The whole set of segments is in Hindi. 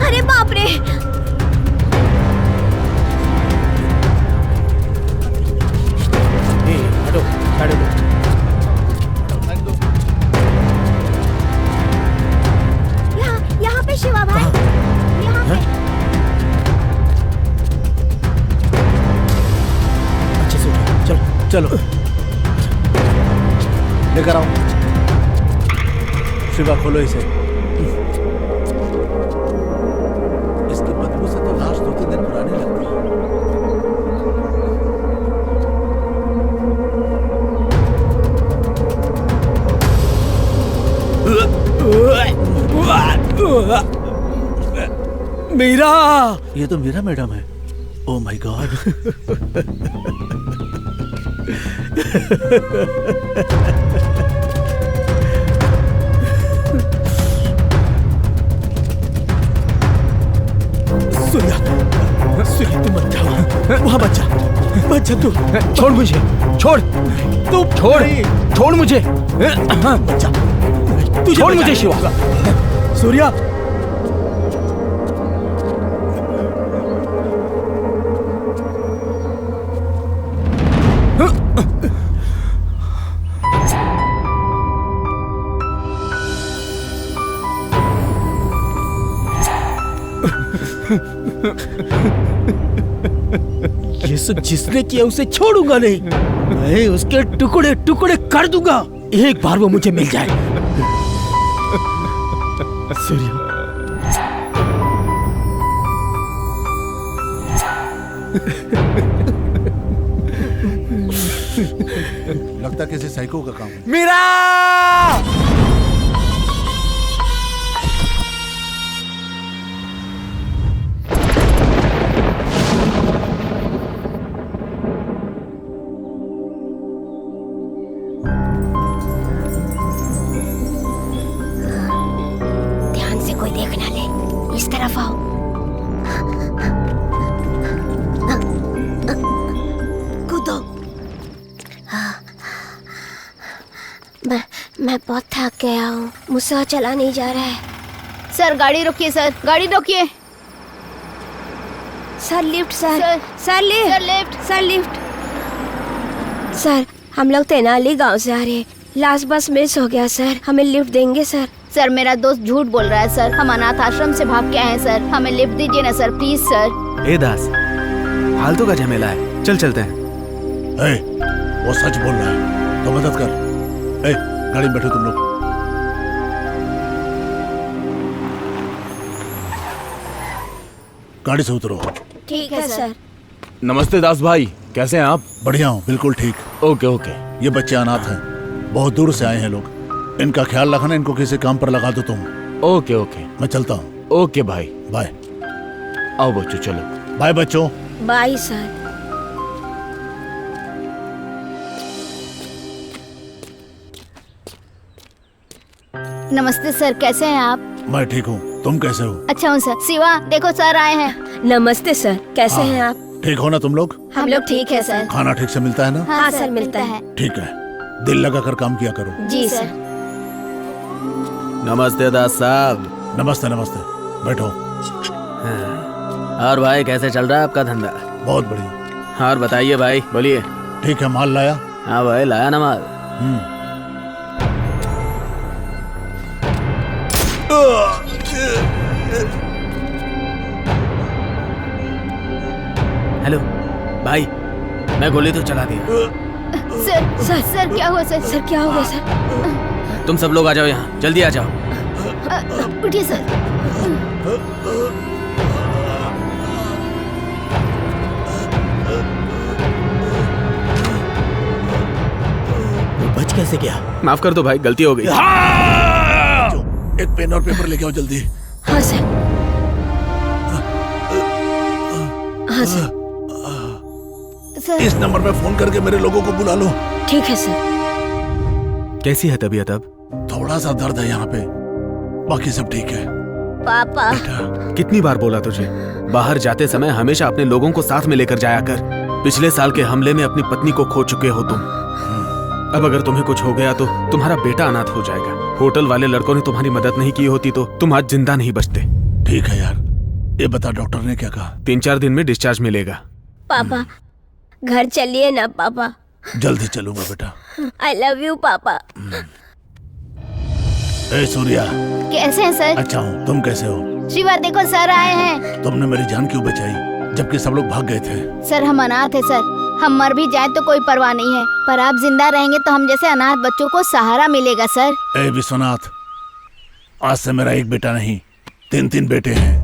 अरे बाप रे! हटो, छाड़ो दो। यहाँ पे शिवा भाई, यहाँ पे। अच्छे से उठो, चलो चलो लेकर आओ। शिवा खोलो इसे। इसकी बदबू से तो लाश 2-3 दिन पुरानी लगती है। मीरा, ये तो मीरा मैडम है। Oh my God. Surya, Surya तू मत जा। वहाँ बच्चा, बच्चा तू छोड़ मुझे, छोड़, तू छोड़ मुझे, बच्चा, छोड़ मुझे शिवा। सूर्या, ये सब जिसने किया उसे छोड़ूंगा नहीं। मैं उसके टुकड़े टुकड़े कर दूंगा, एक बार वो मुझे मिल जाए। सूर्या, लगता किसी साइको का काम है। मीरा! ध्यान से कोई देख ना ले, इस तरफ आओ। कूदो। मैं बहुत थक गया हूँ, मुझसे चला नहीं जा रहा है। सर गाड़ी रोकिए, सर गाड़ी रोकिए। Sir lift, sir lift, sir lift. Sir हम लोग तेनाली गांव से आ रहे हैं, लास्ट बस मिस हो गया सर, हमें लिफ्ट देंगे सर? सर मेरा दोस्त झूठ बोल रहा है सर, हम अनाथ आश्रम से भाग के आए हैं सर, हमें लिफ्ट दीजिए ना सर, प्लीज सर। ए दास, फालतू का झमेला है, चल चलते हैं। वो सच बोल रहा है तो मदद कर। गाड़ी में बैठो तुम लोग। गाड़ी से उतरो। ठीक है सर। नमस्ते दास भाई, कैसे हैं आप? बढ़िया हूँ, बिल्कुल ठीक। Okay okay. ये बच्चे अनाथ हैं, बहुत दूर से आए हैं लोग, इनका ख्याल रखना, इनको किसी काम पर लगा दो तुम। ओके ओके, मैं चलता हूँ। ओके भाई, बाय। आओ बच्चों चलो। बाय बच्चों। Bye sir. नमस्ते सर, कैसे हैं आप? मैं ठीक हूँ, तुम कैसे हो? अच्छा हूँ सर। शिवा देखो सर आए हैं। नमस्ते सर, कैसे हैं आप? ठीक हो ना तुम लोग? हम लोग ठीक है सर। खाना ठीक से मिलता है ना? हाँ सर, मिलता है। ठीक है, दिल लगा कर काम किया करो। जी सर। नमस्ते दास साहब। नमस्ते नमस्ते, बैठो। और भाई कैसे चल रहा है आपका धंधा? बहुत बढ़िया। और बताइए भाई, बोलिए। ठीक है, माल लाया? हाँ भाई, लाया ना माल। हेलो भाई, मैं गोली तो चला दिया। सर क्या हुआ सर? सर क्या हो गया सर? तुम सब लोग आ जाओ यहाँ, जल्दी आ जाओ। उठिए सर। बच कैसे गया? माफ कर दो भाई, गलती हो गई। एक पेन और पेपर लेके आओ जल्दी। हाँ सर। हाँ सर। सर इस नंबर पे फोन करके मेरे लोगों को बुला लो। ठीक है सर। कैसी है तबीयत अब? थोड़ा सा दर्द है यहाँ पे, बाकी सब ठीक है। पापा बेटा कितनी बार बोला तुझे, बाहर जाते समय हमेशा अपने लोगों को साथ में लेकर जाया कर। पिछले साल के हमले में अपनी पत्नी को खो चुके हो तुम। अब अगर तुम्हें कुछ हो गया तो तुम्हारा बेटा अनाथ हो जाएगा। होटल वाले लड़कों ने तुम्हारी मदद नहीं की होती तो तुम आज जिंदा नहीं बचते। ठीक है यार, ये बता डॉक्टर ने क्या कहा? 3-4 दिन में डिस्चार्ज मिलेगा। पापा घर चलिए ना पापा। जल्दी चलूंगा बेटा। आई लव यू पापा। ए सूर्या, कैसे हैं सर? अच्छा हूँ, तुम कैसे हो? श्रीवार देखो सर आए हैं। तुमने मेरी जान क्यों बचाई जबकि सब लोग भाग गए थे? सर हम अनाथ है सर, हम मर भी जाए तो कोई परवाह नहीं है, पर आप जिंदा रहेंगे तो हम जैसे अनाथ बच्चों को सहारा मिलेगा सर। ए विश्वनाथ, आज से मेरा एक बेटा नहीं 3 बेटे हैं।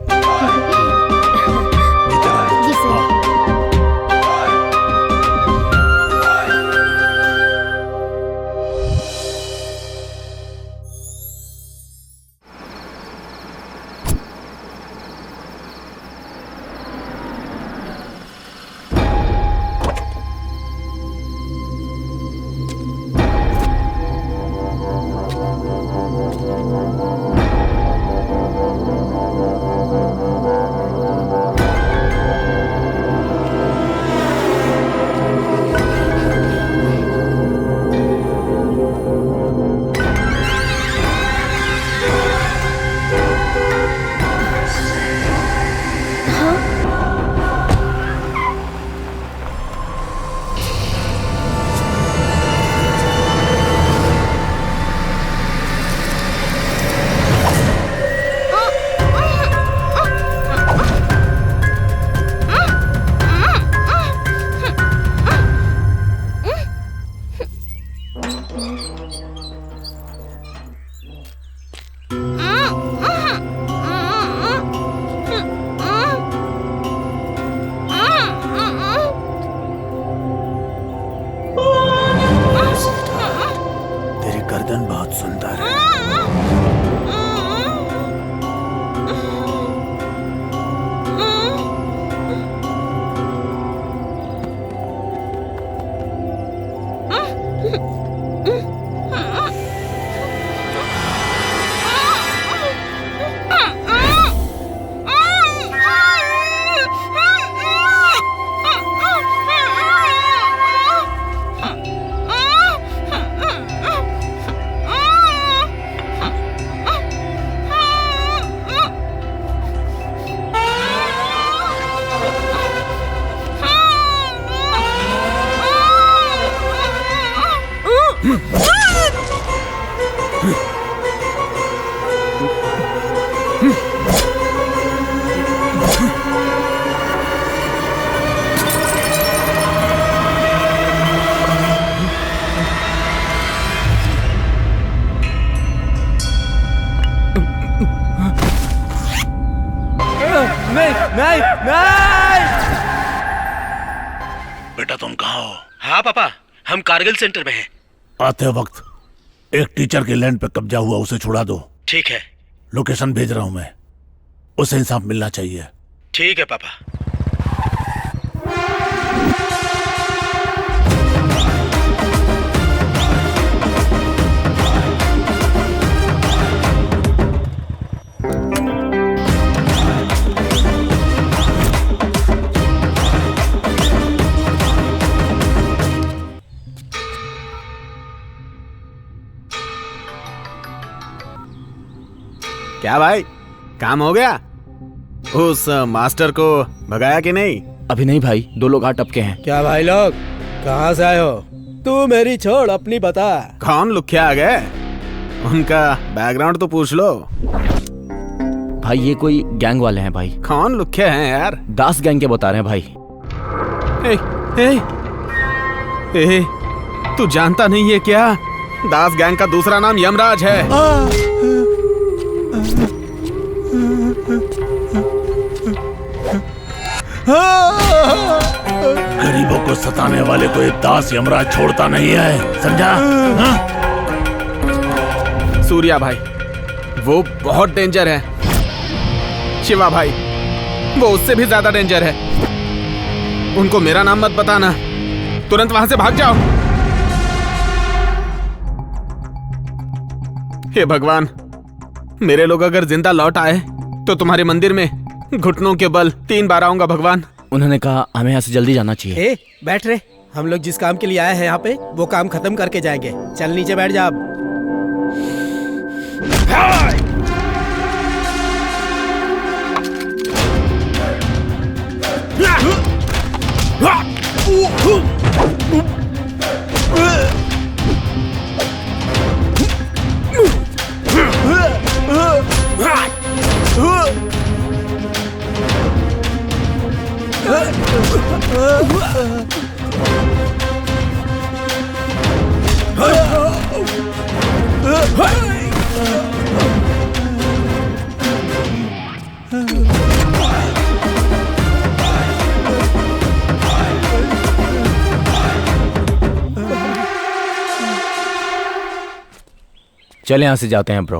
जी सर। तेरी गर्दन बहुत सुंदर है। नहीं नहीं। बेटा तुम कहाँ हो? हाँ पापा, हम कारगिल सेंटर में हैं। आते वक्त एक टीचर के लैंड पे कब्जा हुआ, उसे छुड़ा दो। ठीक है। लोकेशन भेज रहा हूँ मैं, उसे इंसाफ मिलना चाहिए। ठीक है पापा। क्या भाई, काम हो गया? उस मास्टर को भगाया कि नहीं? अभी नहीं भाई, 2 लोग आ टपके हैं। क्या भाई लोग, कहाँ से आए हो? तू मेरी छोड़, अपनी बता। कौन लुख्या आ गए? उनका बैकग्राउंड तो पूछ लो। भाई ये कोई गैंग वाले हैं भाई। कौन लुख्या हैं यार? दास गैंग के बता रहे हैं भाई। ए, तू जानता नहीं है क्या? दास गैंग का दूसरा नाम यमराज है। गरीबों को सताने वाले को एक दास यमराज छोड़ता नहीं है, समझा? सूर्या भाई, वो बहुत डेंजर है शिवा भाई, वो उससे भी ज्यादा डेंजर है। उनको मेरा नाम मत बताना, तुरंत वहां से भाग जाओ। हे भगवान, मेरे लोग अगर जिंदा लौट आए तो तुम्हारे मंदिर में घुटनों के बल 3 बार आऊंगा भगवान। उन्होंने कहा हमें यहाँ से जल्दी जाना चाहिए। ए, बैठ रे। हम लोग जिस काम के लिए आए हैं यहाँ पे वो काम खत्म करके जाएंगे। चल नीचे बैठ जा अब। चले यहाँ से जाते हैं ब्रो।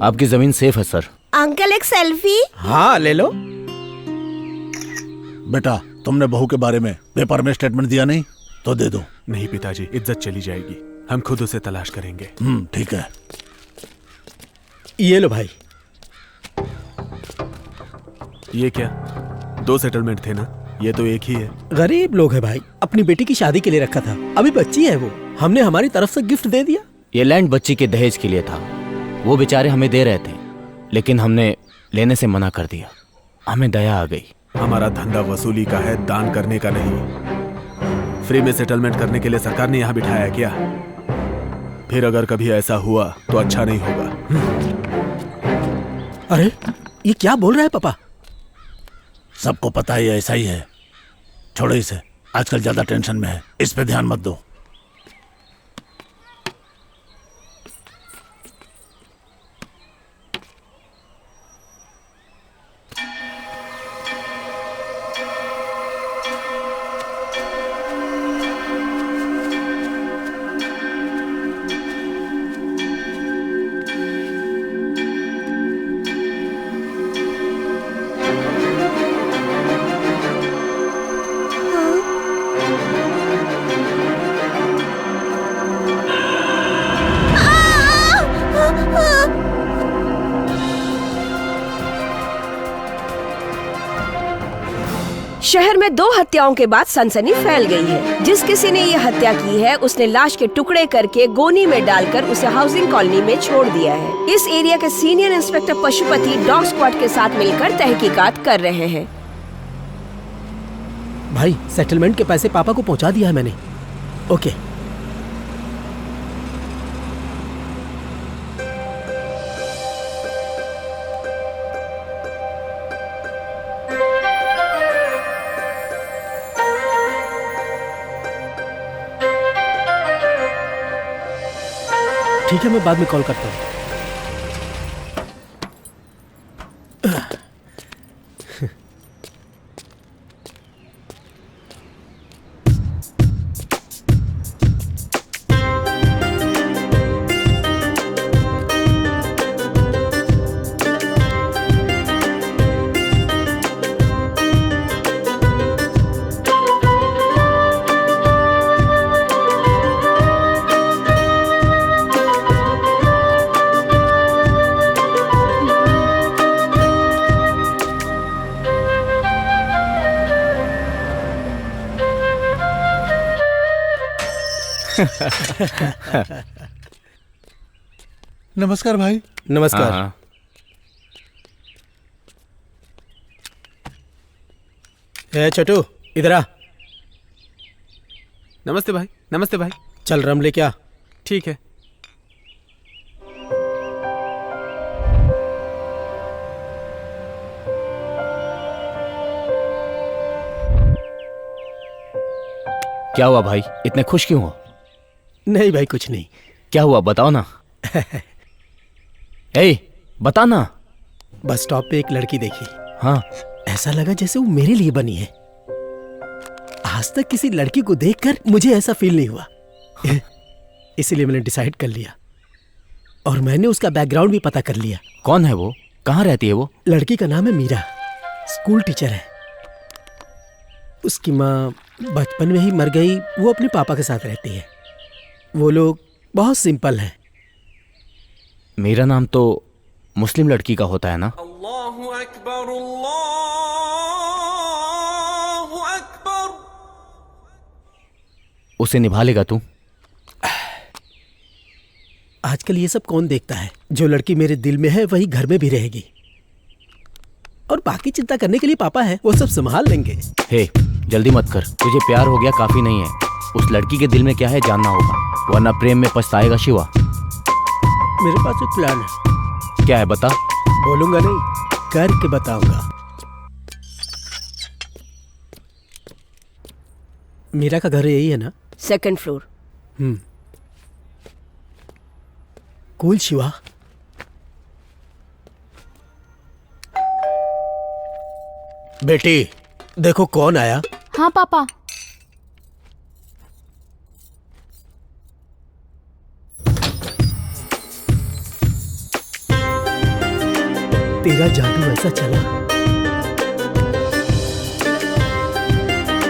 आपकी जमीन सेफ है सर। अंकल एक सेल्फी। हाँ ले लो। बेटा, तुमने बहू के बारे में पेपर में स्टेटमेंट दिया नहीं तो दे दो। नहीं पिताजी, इज्जत चली जाएगी। हम खुद उसे तलाश करेंगे। ठीक है। ये लो भाई। ये क्या, 2 सेटलमेंट थे ना? ये तो एक ही है। गरीब लोग है भाई, अपनी बेटी की शादी के लिए रखा था। अभी बच्ची है वो, हमने हमारी तरफ से गिफ्ट दे दिया। ये लैंड बच्ची के दहेज के लिए था। वो बेचारे हमें दे रहे थे, लेकिन हमने लेने से मना कर दिया। हमें दया आ गई। हमारा धंधा वसूली का है, दान करने का नहीं। फ्री में सेटलमेंट करने के लिए सरकार ने यहाँ बिठाया क्या? फिर अगर कभी ऐसा हुआ तो अच्छा नहीं होगा। अरे ये क्या बोल रहा है पापा? सबको पता ही ऐसा ही है। छोड़ो इसे, आजकल ज्यादा टेंशन में है, इस पे ध्यान मत दो। शहर में 2 हत्याओं के बाद सनसनी फैल गई है। जिस किसी ने ये हत्या की है उसने लाश के टुकड़े करके गोनी में डालकर उसे हाउसिंग कॉलोनी में छोड़ दिया है। इस एरिया के senior inspector Pashupati dog squad के साथ मिलकर तहकीकात कर रहे हैं। भाई सेटलमेंट के पैसे पापा को पहुंचा दिया है मैंने। ओके। ठीक है, मैं बाद में कॉल करता हूँ। नमस्कार भाई। नमस्कार। हाँ। ए छोटू, इधर आ। नमस्ते भाई। नमस्ते भाई। चल रम ले क्या? ठीक है। क्या हुआ भाई, इतने खुश क्यों हो? नहीं भाई कुछ नहीं। क्या हुआ बताओ ना। ए, बता ना। बस स्टॉप पे एक लड़की देखी। हाँ। ऐसा लगा जैसे वो मेरे लिए बनी है। आज तक किसी लड़की को देखकर मुझे ऐसा फील नहीं हुआ। इसीलिए मैंने डिसाइड कर लिया, और मैंने उसका बैकग्राउंड भी पता कर लिया। कौन है वो? कहाँ रहती है वो? लड़की का नाम है मीरा, स्कूल टीचर है। उसकी माँ बचपन में ही मर गई, वो अपने पापा के साथ रहती है। वो लोग बहुत सिंपल हैं। मेरा नाम तो मुस्लिम लड़की का होता है ना? उसे निभा लेगा तू? आजकल ये सब कौन देखता है? जो लड़की मेरे दिल में है वही घर में भी रहेगी, और बाकी चिंता करने के लिए पापा है, वो सब संभाल लेंगे। हे, जल्दी मत कर, तुझे प्यार हो गया काफी नहीं है। उस लड़की के दिल में क्या है जानना होगा, वरना प्रेम में पछताएगा शिवा। मेरे पास एक प्लान है। क्या है बता? बोलूंगा नहीं, करके बताऊंगा। मीरा का घर यही है ना? 2nd floor. कूल शिवा। बेटी देखो कौन आया। हाँ पापा। तेरा जादू ऐसा चला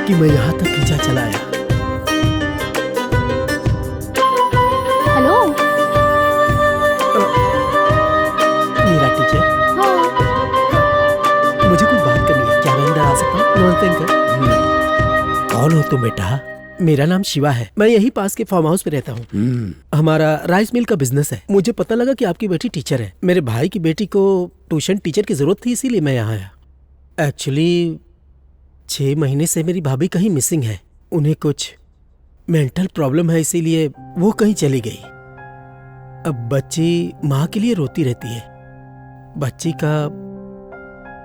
कि मैं यहां तक खींचा चला आया। हेलो। मीरा टीचर, हाँ। मुझे कुछ बात करनी है, क्या मैं अंदर आ सकता हूँ? नमस्ते अंकल। कौन हो तुम बेटा? मेरा नाम शिवा है, मैं यही पास के फार्म हाउस पे रहता हूँ। हमारा राइस मिल का बिजनेस है। मुझे पता लगा कि आपकी बेटी टीचर है। मेरे भाई की बेटी को ट्यूशन टीचर की जरूरत थी, इसीलिए मैं यहाँ आया। एक्चुअली 6 महीने से मेरी भाभी कहीं मिसिंग है। उन्हें कुछ मेंटल प्रॉब्लम है, इसीलिए वो कहीं चली गई। अब बच्ची माँ के लिए रोती रहती है। बच्ची का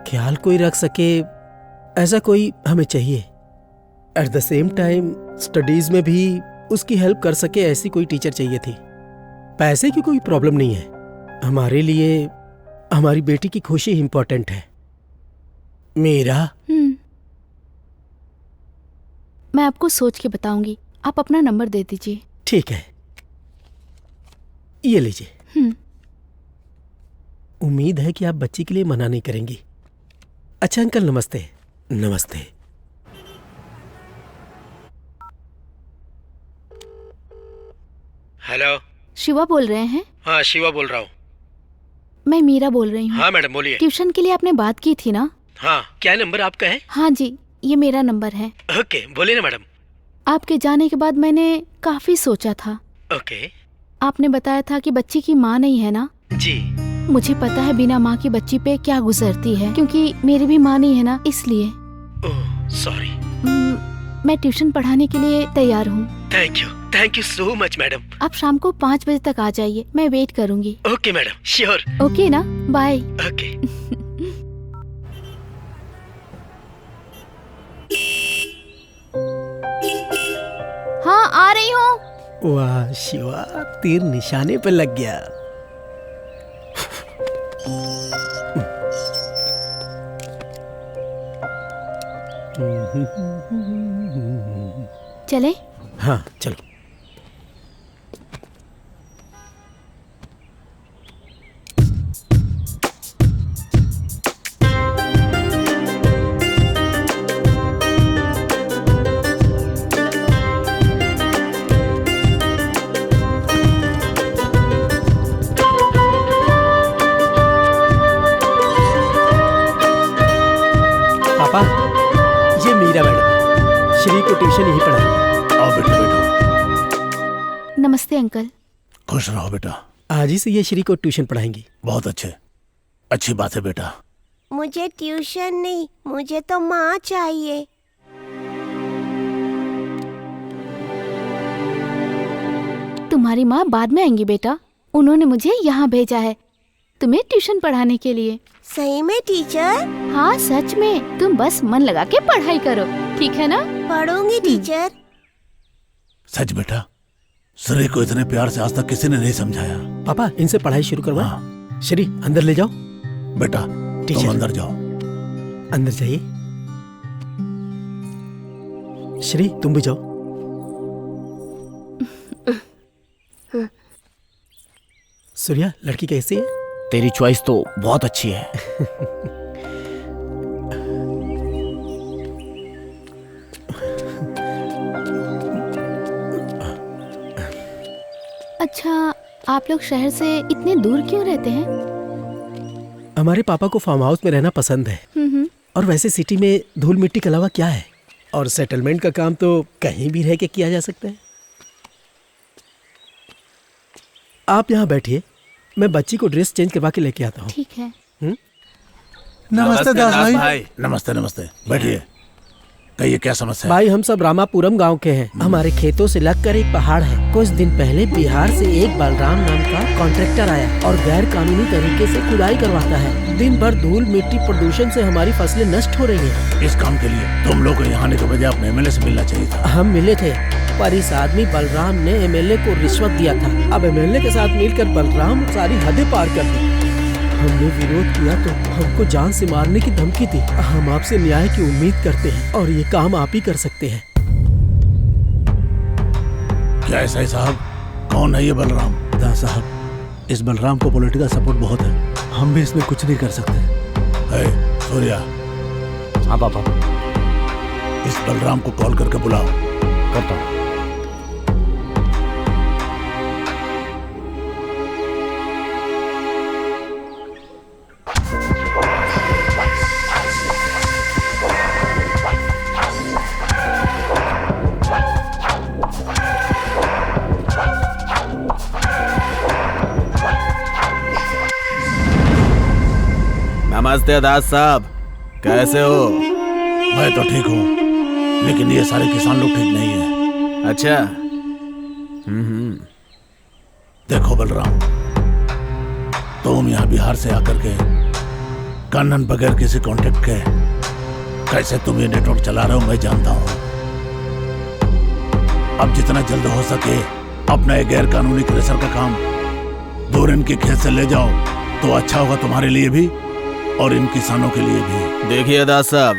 ख्याल कोई रख सके ऐसा कोई हमें चाहिए। At the same time studies में भी उसकी हेल्प कर सके ऐसी कोई टीचर चाहिए थी। पैसे की कोई प्रॉब्लम नहीं है, हमारे लिए हमारी बेटी की खुशी इंपॉर्टेंट है। मेरा मैं आपको सोच के बताऊंगी, आप अपना नंबर दे दीजिए। ठीक है, ये लीजिए। उम्मीद है कि आप बच्ची के लिए मना नहीं करेंगी। अच्छा अंकल, नमस्ते। नमस्ते। हेलो। शिवा बोल रहे हैं? हाँ शिवा बोल रहा हूँ। मैं मीरा बोल रही हूँ। हाँ मैडम बोलिए। ट्यूशन के लिए आपने बात की थी ना? हाँ, क्या नंबर आपका है? हाँ जी, ये मेरा नंबर है। ओके, बोलिए ना मैडम। आपके जाने के बाद मैंने काफी सोचा था। ओके। आपने बताया था कि बच्ची की माँ नहीं है ना? जी। मुझे पता है बिना माँ की बच्ची पे क्या गुजरती है, क्योंकि मेरी भी माँ नहीं है ना, इसलिए। Oh sorry. मैं ट्यूशन पढ़ाने के लिए तैयार हूँ। Thank you so much madam. आप शाम को 5 बजे तक आ जाइए, मैं वेट करूँगी। Okay madam, sure. ओके ना, बाय। ओके। हाँ आ रही हूँ। वाह शिवा, तीर निशाने पे लग गया। चले? हाँ चलो। पापा, ये मीरा मैडम, श्री को ट्यूशन यही पढ़ाएंगे। आओ बेटा, बैठो। नमस्ते अंकल। खुश रहो बेटा। आज ही से ये श्री को ट्यूशन पढ़ाएंगी। बहुत अच्छी बात है बेटा। मुझे ट्यूशन नहीं, मुझे तो माँ चाहिए। तुम्हारी माँ बाद में आएंगी बेटा, उन्होंने मुझे यहाँ भेजा है तुम्हें ट्यूशन पढ़ाने के लिए। सही में टीचर? हाँ सच में, तुम बस मन लगा के पढ़ाई करो, ठीक है ना? पढ़ूंगी टीचर। सच बेटा, श्री को इतने प्यार से आज तक किसी ने नहीं समझाया। पापा, इनसे पढ़ाई शुरू करवाएं। हाँ। श्री अंदर ले जाओ। बेटा टीचर। तुम अंदर जाओ। अंदर जाइए। श्री तुम भी जाओ। सूर्या, लड़की कैसी है? तेरी चॉइस तो बहुत अच्छी है। अच्छा, आप लोग शहर से इतने दूर क्यों रहते हैं? हमारे पापा को फार्म हाउस में रहना पसंद है। और वैसे सिटी में धूल मिट्टी के अलावा क्या है? और सेटलमेंट का काम तो कहीं भी रह के किया जा सकता है। आप यहाँ बैठिए, मैं बच्ची को ड्रेस चेंज करवा के लेके आता हूँ। ठीक है। नमस्ते दास भाई। नमस्ते नमस्ते, बैठिए। कहिए क्या समस्या है? भाई, हम सब रामापुरम गांव के हैं। हमारे खेतों से लगकर एक पहाड़ है। कुछ दिन पहले बिहार से एक बलराम नाम का कॉन्ट्रैक्टर आया और गैर कानूनी तरीके से खुदाई करवाता है। दिन भर धूल मिट्टी प्रदूषण से हमारी फसलें नष्ट हो रही हैं। इस काम के लिए तुम लोग को यहाँ आने के बजाय अपने एमएलए से मिलना चाहिए था। हम मिले थे, पर इस आदमी बलराम ने एमएलए को रिश्वत दिया था। अब एमएलए के साथ मिलकर बलराम सारी हदें पार कर दी। हमने विरोध किया तो हमको जान से मारने की धमकी दी। हम आपसे न्याय की उम्मीद करते हैं और ये काम आप ही कर सकते हैं। क्या ऐसा है साहब? कौन है ये बलराम? दास साहब, इस बलराम को पॉलिटिकल सपोर्ट बहुत है। हम भी इसमें कुछ नहीं कर सकते। है सूर्या, हाँ पापा, इस बलराम को कॉल करके बुलाओ। करता हूँ। नमस्ते दास साहब, कैसे हो? मैं तो ठीक हूँ, लेकिन ये सारे किसान लोग ठीक नहीं है। अच्छा। देखो बलराम, तुम यहाँ बिहार से आकर के कानून बगैर किसी कॉन्टेक्ट के कैसे तुम ये नेटवर्क चला रहे हो मैं जानता हूँ। अब जितना जल्द हो सके अपना ये गैर कानूनी क्रेशर का काम दूर इनके खेत से ले जाओ तो अच्छा होगा तुम्हारे लिए भी और इन किसानों के लिए भी। देखिए दास साहब,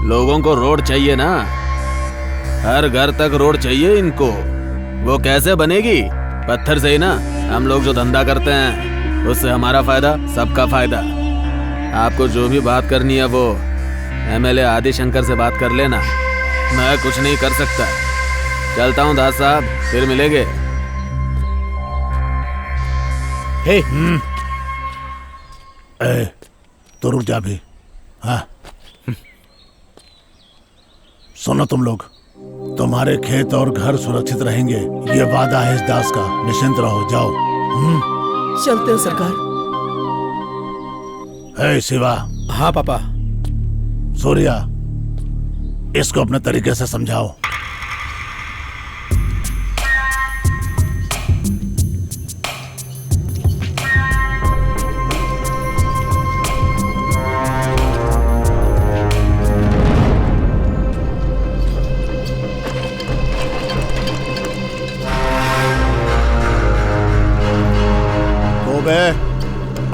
लोगों को रोड चाहिए ना, हर घर तक रोड चाहिए इनको। वो कैसे बनेगी? पत्थर से ही ना। हम लोग जो धंधा करते हैं उससे हमारा फायदा, सबका फायदा। आपको जो भी बात करनी है वो एमएलए आदि शंकर से बात कर लेना, मैं कुछ नहीं कर सकता। चलता हूँ दास साहब, फिर मिलेंगे। हे, ए, तो रुक जा भी। हाँ, सुनो तुम लोग, तुम्हारे खेत और घर सुरक्षित रहेंगे, ये वादा है इस दास का। निश्चिंत रहो, जाओ। चलते हैं सरकार। हे शिवा। हाँ पापा। सूर्या, इसको अपने तरीके से समझाओ।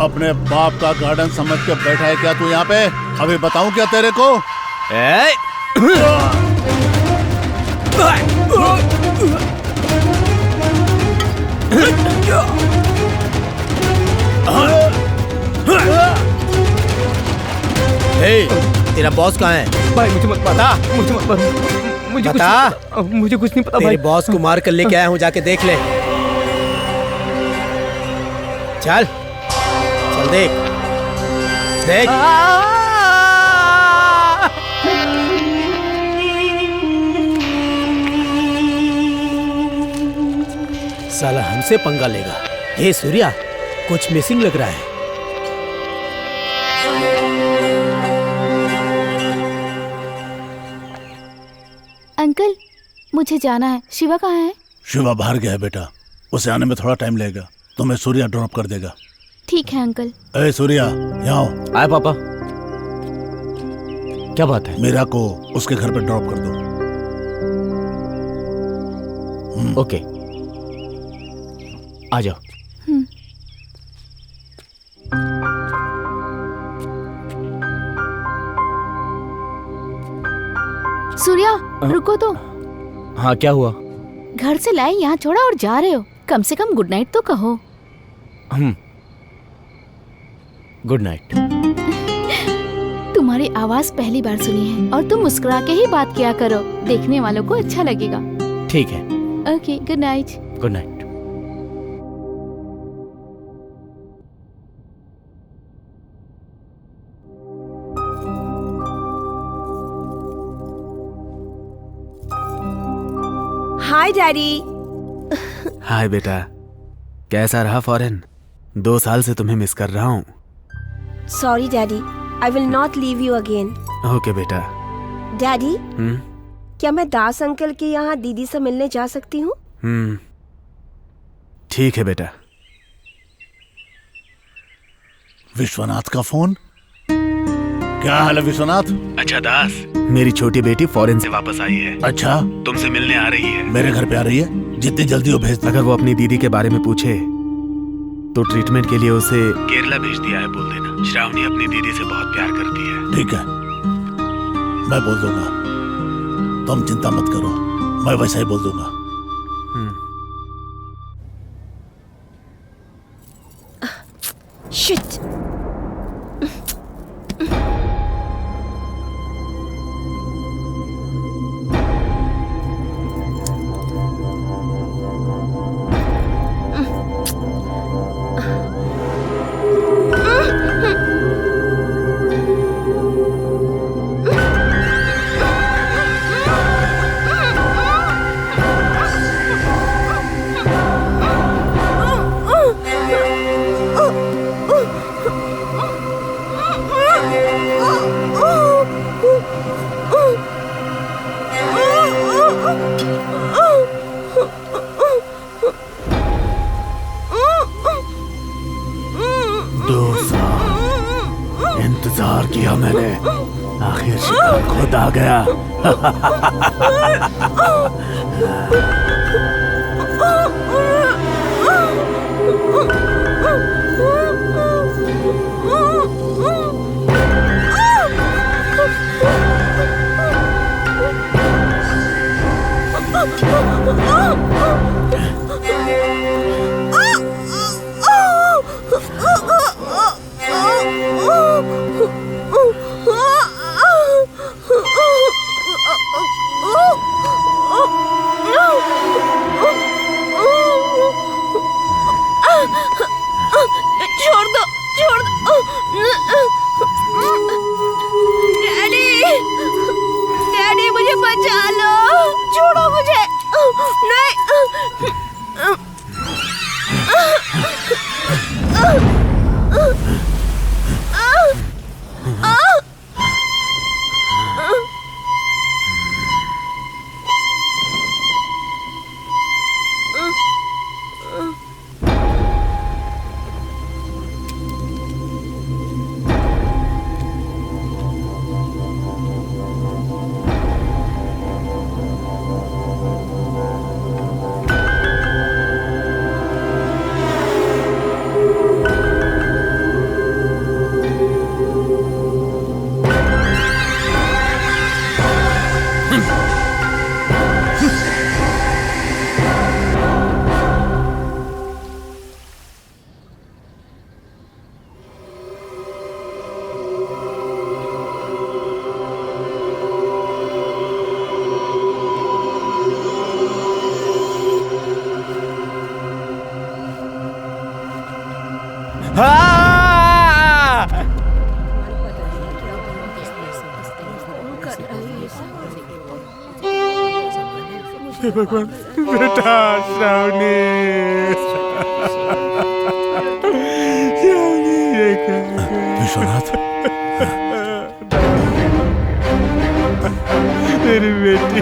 अपने बाप का गार्डन समझ के बैठा है क्या तू यहाँ पे? अभी बताऊं क्या तेरे को? तेरा बॉस कहाँ है? भाई मुझे मत बता। मुझे बता। मुझे कुछ नहीं पता तेरे भाई। बॉस को मार कर लेके आया हूँ, जाके देख ले। चल चल, देख देख। साला हमसे पंगा लेगा। हे सूर्या, कुछ मिसिंग लग रहा है। अंकल, मुझे जाना है। शिवा कहाँ है? शिवा बाहर गया है बेटा, उसे आने में थोड़ा टाइम लगेगा, तुम्हें सूर्या ड्रॉप कर देगा। ठीक है अंकल। ए सूर्या, यहाँ आओ। आए पापा, क्या बात है? मीरा को उसके घर पे ड्रॉप कर दो। ओके, आ जाओ। सूर्या, रुको तो। हाँ, क्या हुआ? घर से लाए यहाँ छोड़ा और जा रहे हो? कम से कम गुड नाइट तो कहो। Good night. तुम्हारी आवाज पहली बार सुनी है और तुम मुस्कुरा के ही बात किया करो, देखने वालों को अच्छा लगेगा। ठीक है। Okay, good night. Good night. Hi daddy. Hi बेटा, कैसा रहा फॉरेन? 2 साल से तुम्हें मिस कर रहा हूँ। Sorry daddy, I will not leave you again. Okay बेटा। डैडी, क्या मैं दास अंकल के यहाँ दीदी से मिलने जा सकती हूँ? ठीक है बेटा। विश्वनाथ का फोन। क्या हाल है विश्वनाथ? अच्छा दास, मेरी छोटी बेटी फॉरेन से वापस आई है। अच्छा, तुमसे मिलने आ रही है। मेरे घर पे आ रही है? जितनी जल्दी हो भेज दे। अगर वो अपनी दीदी के बारे में पूछे तो ट्रीटमेंट के लिए उसे केरला भेज दिया है बोल देना। श्रावणी अपनी दीदी से बहुत प्यार करती है। ठीक है, मैं बोल दूंगा, तुम चिंता मत करो, मैं वैसा ही बोल दूंगा। शिट। इंतजार किया मैंने, आखिर शिकार खुद आ गया। छोड़ दो, छोड़ दो। डैडी, डैडी मुझे बचा लो, छोड़ो मुझे। नहीं। भगवान, बेटा श्रावणी, विश्वनाथ, मेरी बेटी,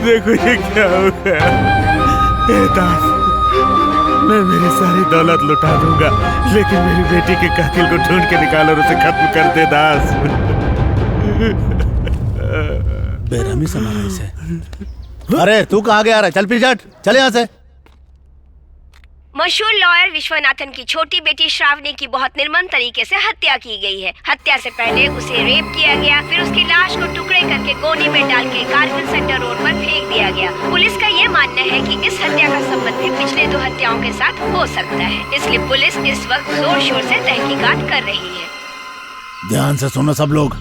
देखो ये क्या हो गया। दास, मैं मेरी सारी दौलत लुटा दूंगा, लेकिन मेरी बेटी के कातिल को ढूंढ के निकाल और उसे खत्म कर दे दास। बेरहमी से मारा इसे। अरे तू कहाँ गया रहा? चल पिछट, चल यहाँ से। मशहूर लॉयर विश्वनाथन की छोटी बेटी श्रावणी की बहुत निर्मम तरीके से हत्या की गई है। हत्या से पहले उसे रेप किया गया, फिर उसकी लाश को टुकड़े करके गोनी में डाल के कारगिल सेंटर रोड पर फेंक दिया गया। पुलिस का ये मानना है कि इस हत्या का संबंध भी पिछले 2 हत्याओं के साथ हो सकता है, इसलिए पुलिस इस वक्त जोर शोर से तहकीकात कर रही है। ध्यान से सुनो सब लोग।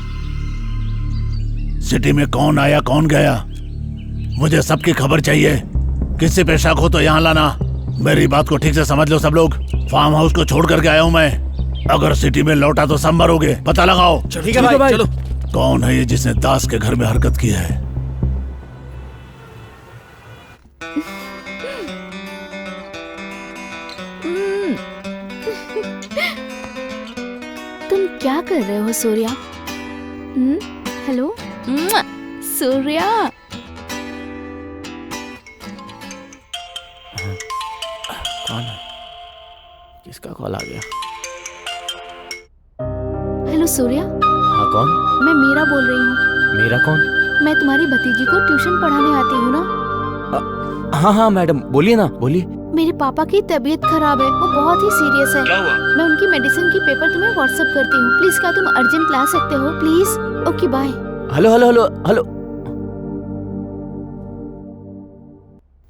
सिटी में कौन आया कौन गया, मुझे सबकी खबर चाहिए। किसी पे शक हो तो यहाँ लाना। मेरी बात को ठीक से समझ लो सब लोग। फार्म हाउस को छोड़ करके आया हूँ मैं। अगर सिटी में लौटा तो सब मरोगे। पता लगाओ। ठीक है भाई, चलो। कौन है ये जिसने दास के घर में हरकत की है? तुम क्या कर रहे हो सूर्या? हेलो सूर्या। कौन है? किसका कॉल आ गया? हेलो सूर्या। हाँ कौन? मैं मीरा बोल रही हूँ। मेरा कौन? मैं तुम्हारी भतीजी को ट्यूशन पढ़ाने आती हूँ ना। हाँ हाँ मैडम, बोलिए ना, बोलिए। मेरे पापा की तबीयत खराब है, वो बहुत ही सीरियस है। क्या हुआ? मैं उनकी मेडिसिन की पेपर तुम्हें व्हाट्सएप करती हूँ। प्लीज क्या तुम अर्जेंट ला सकते हो please? Okay bye. Hello hello hello hello.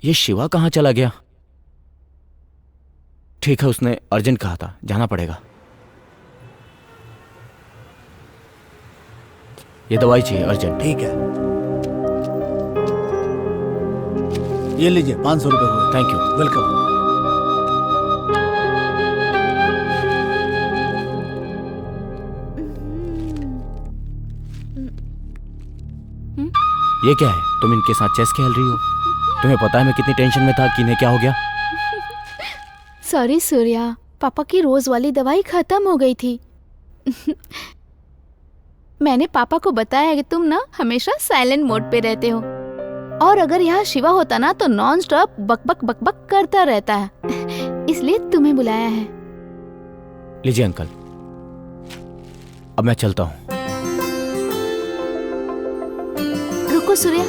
ये शिवा कहाँ चला गया? ठीक है, उसने अर्जेंट कहा था, जाना पड़ेगा। ये दवाई चाहिए अर्जेंट। ठीक है, ये लीजिए 500 रुपए हुए। Thank you. वेलकम। ये क्या है? तुम इनके साथ चेस खेल रही हो? तुम्हें पता है मैं कितनी टेंशन में था कि इन्हें क्या हो गया? सॉरी सूर्या, पापा की रोज वाली दवाई खत्म हो गई थी। मैंने पापा को बताया कि तुम ना हमेशा साइलेंट मोड पे रहते हो, और अगर यहाँ शिवा होता ना तो नॉन स्टॉप बकबक बकबक करता रहता है, इसलिए तुम्हें बुलाया है। लीजिए अंकल, अब मैं चलता हूँ। रुको सूर्या,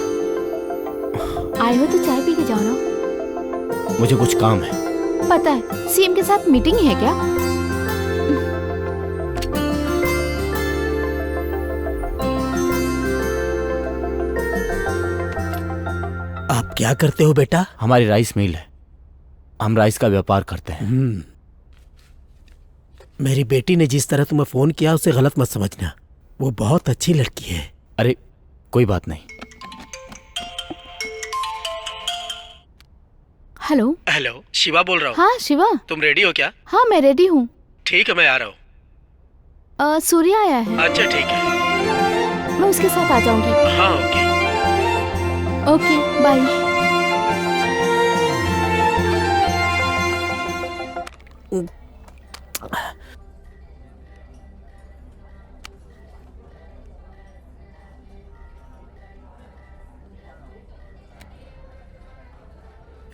आए हो तो चाय पी के जाओ ना। मुझे कुछ काम है। पता है, सीएम के साथ मीटिंग है क्या? आप क्या करते हो बेटा? हमारी राइस मिल है, हम राइस का व्यापार करते हैं। मेरी बेटी ने जिस तरह तुम्हें फोन किया उसे गलत मत समझना, वो बहुत अच्छी लड़की है। अरे कोई बात नहीं। हेलो। हेलो, शिवा बोल रहा हूँ। हाँ शिवा। तुम रेडी हो क्या? हाँ मैं रेडी हूँ। ठीक है, मैं आ रहा हूँ। सूर्या आया है। अच्छा ठीक है, मैं उसके साथ आ जाऊंगी। हाँ ओके। Okay bye.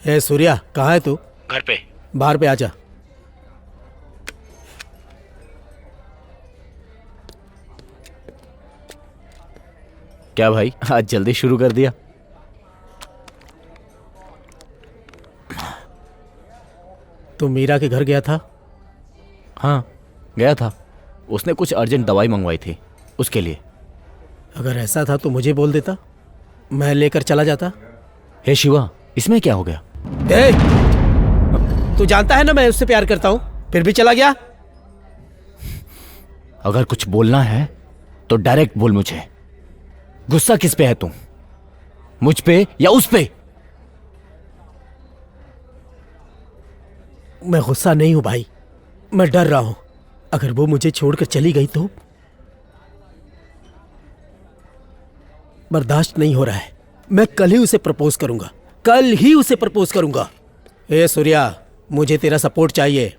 ए सूर्या, कहाँ है तू? घर पे। बाहर पे आजा। क्या भाई, आज जल्दी शुरू कर दिया? तू मीरा के घर गया था? हाँ गया था, उसने कुछ अर्जेंट दवाई मंगवाई थी उसके लिए। अगर ऐसा था तो मुझे बोल देता, मैं लेकर चला जाता। हे शिवा, इसमें क्या हो गया? ए, तू जानता है ना मैं उससे प्यार करता हूं, फिर भी चला गया। अगर कुछ बोलना है तो डायरेक्ट बोल मुझे। गुस्सा किस पे है तुम, मुझ पे या उस पे? मैं गुस्सा नहीं हूं भाई, मैं डर रहा हूं। अगर वो मुझे छोड़कर चली गई तो बर्दाश्त नहीं हो रहा है। मैं कल ही उसे प्रपोज करूंगा, कल ही उसे प्रपोज करूंगा। ए सूर्या, मुझे तेरा सपोर्ट चाहिए।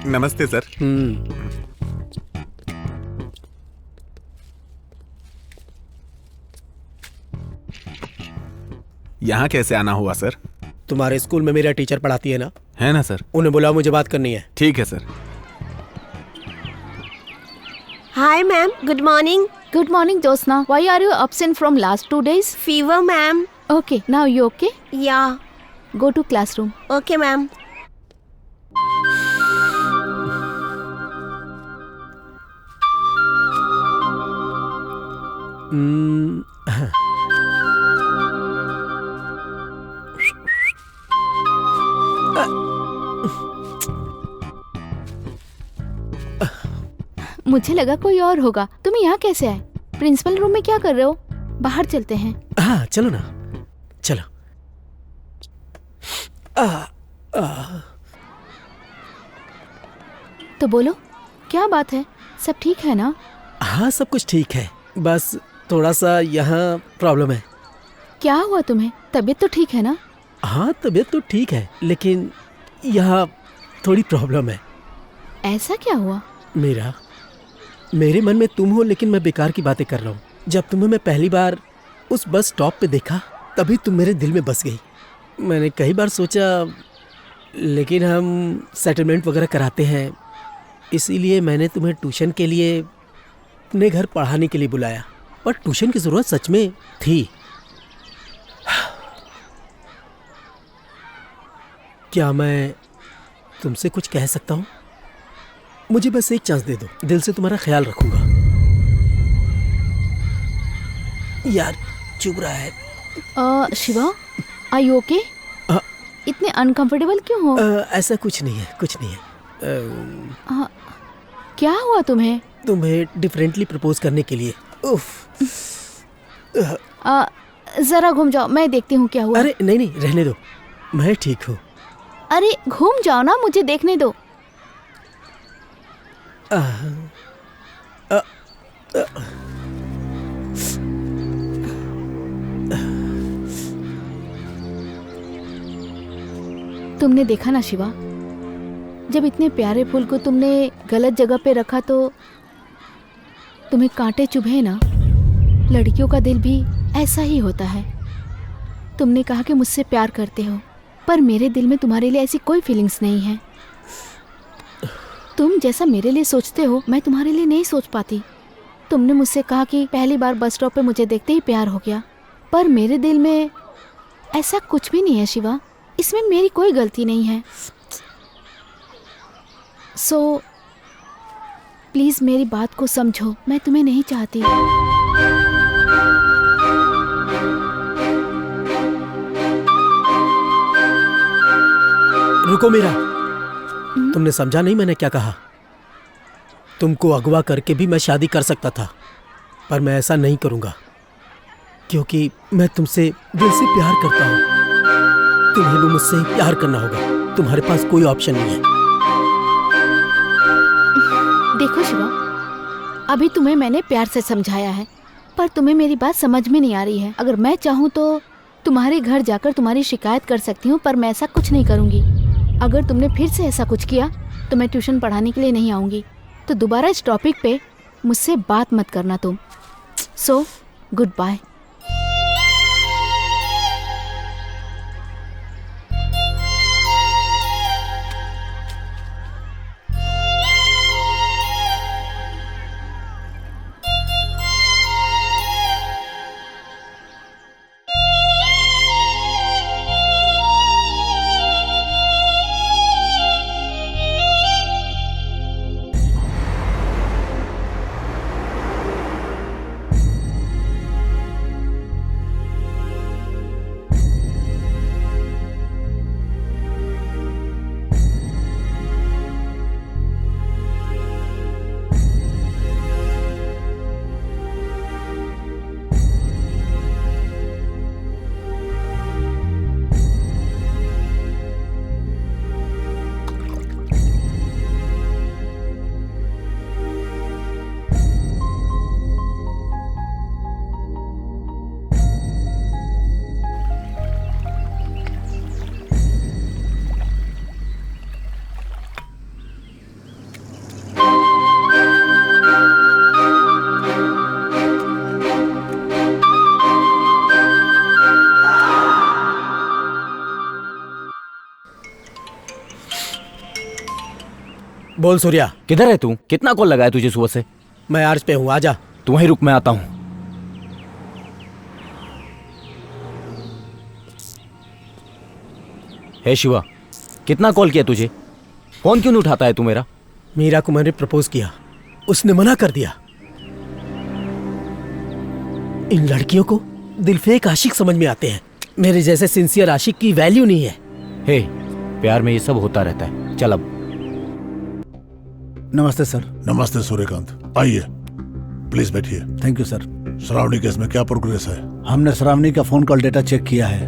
नमस्ते सर। यहाँ कैसे आना हुआ सर? तुम्हारे स्कूल में मेरा टीचर पढ़ाती है ना? है ना सर। उन्हें बुलाओ, मुझे बात करनी है। ठीक है sir. Hi ma'am, good morning. Good morning Josna. Why are you absent from last 2 days? Fever ma'am. Okay, now you okay? या Go to classroom. Okay ma'am. हाँ। मुझे लगा कोई और होगा। तुम यहाँ कैसे आए? प्रिंसिपल रूम में क्या कर रहे हो? बाहर चलते हैं। हाँ चलो ना, चलो। तो बोलो, क्या बात है? सब ठीक है ना? हाँ सब कुछ ठीक है, बस थोड़ा सा यहाँ प्रॉब्लम है। क्या हुआ तुम्हें? तबीयत तो ठीक है ना? हाँ तबीयत तो ठीक है, लेकिन यहाँ थोड़ी प्रॉब्लम है। ऐसा क्या हुआ? मेरे मन में तुम हो, लेकिन मैं बेकार की बातें कर रहा हूँ। जब तुम्हें मैं पहली बार उस बस स्टॉप पे देखा, तभी तुम मेरे दिल में बस गई। मैंने कई बार सोचा, लेकिन हम सेटलमेंट वगैरह कराते हैं, इसीलिए मैंने तुम्हें ट्यूशन के लिए अपने घर पढ़ाने के लिए बुलाया। पर ट्यूशन की ज़रूरत सच में थी। क्या मैं तुमसे कुछ कह सकता हूँ? मुझे बस एक चांस दे दो, दिल से तुम्हारा ख्याल रखूंगा। यार चुभ रहा है। Shiva, are you okay? इतने अनकंफर्टेबल क्यों हो? ऐसा कुछ नहीं है, कुछ नहीं है। क्या हुआ तुम्हें? तुम्हें डिफरेंटली प्रपोज करने के लिए। उफ। जरा घूम जाओ, मैं देखती हूँ क्या हुआ। अरे नहीं नहीं, रहने दो, मैं ठीक हूँ। अरे घूम जाओ ना, मुझे देखने दो। तुमने देखा ना शिवा, जब इतने प्यारे फूल को तुमने गलत जगह पे रखा तो तुम्हें कांटे चुभे ना। लड़कियों का दिल भी ऐसा ही होता है। तुमने कहा कि मुझसे प्यार करते हो, पर मेरे दिल में तुम्हारे लिए ऐसी कोई फीलिंग्स नहीं है। तुम जैसा मेरे लिए सोचते हो, मैं तुम्हारे लिए नहीं सोच पाती। तुमने मुझसे कहा कि पहली बार बस स्टॉप पे मुझे देखते ही प्यार हो गया, पर मेरे दिल में ऐसा कुछ भी नहीं है शिवा। इसमें मेरी कोई गलती नहीं है। सो प्लीज मेरी बात को समझो, मैं तुम्हें नहीं चाहती। रुको मीरा, तुमने समझा नहीं मैंने क्या कहा? तुमको अगवा करके भी मैं शादी कर सकता था, पर मैं ऐसा नहीं करूंगा, क्योंकि मैं तुमसे दिल से प्यार करता हूं। तुम्हें भी मुझसे प्यार करना होगा, तुम्हारे पास कोई ऑप्शन नहीं है। देखो शिवा, अभी तुम्हें मैंने प्यार से समझाया है, पर तुम्हें मेरी बात समझ में नहीं आ रही है। अगर मैं चाहूँ तो तुम्हारे घर जाकर तुम्हारी शिकायत कर सकती हूँ, पर मैं ऐसा कुछ नहीं करूँगी। अगर तुमने फिर से ऐसा कुछ किया तो मैं ट्यूशन पढ़ाने के लिए नहीं आऊँगी। तो दोबारा इस टॉपिक पे मुझसे बात मत करना तुम। So goodbye. बोल सूर्या, किधर है तू? कितना कॉल लगाया तुझे सुबह से? मैं आर्ज पे हूँ, आजा। तू वहीं रुक, मैं आता हूँ। हे शिवा, कितना कॉल किया तुझे? फोन क्यों नहीं उठाता है तू मेरा? मीरा को मैंने प्रपोज किया, उसने मना कर दिया। इन लड़कियों को दिलफेक आशिक समझ में आते हैं। मेरे जैसे सिंसियर आशिक की वैल्यू नहीं है। हे, प्यार में ये सब होता रहता है। चल अब। नमस्ते सर। नमस्ते सूर्यकांत, आइए प्लीज बैठिए। Thank you sir. Shravani case में क्या प्रोग्रेस है? हमने श्रावणी का फोन कॉल डेटा चेक किया है।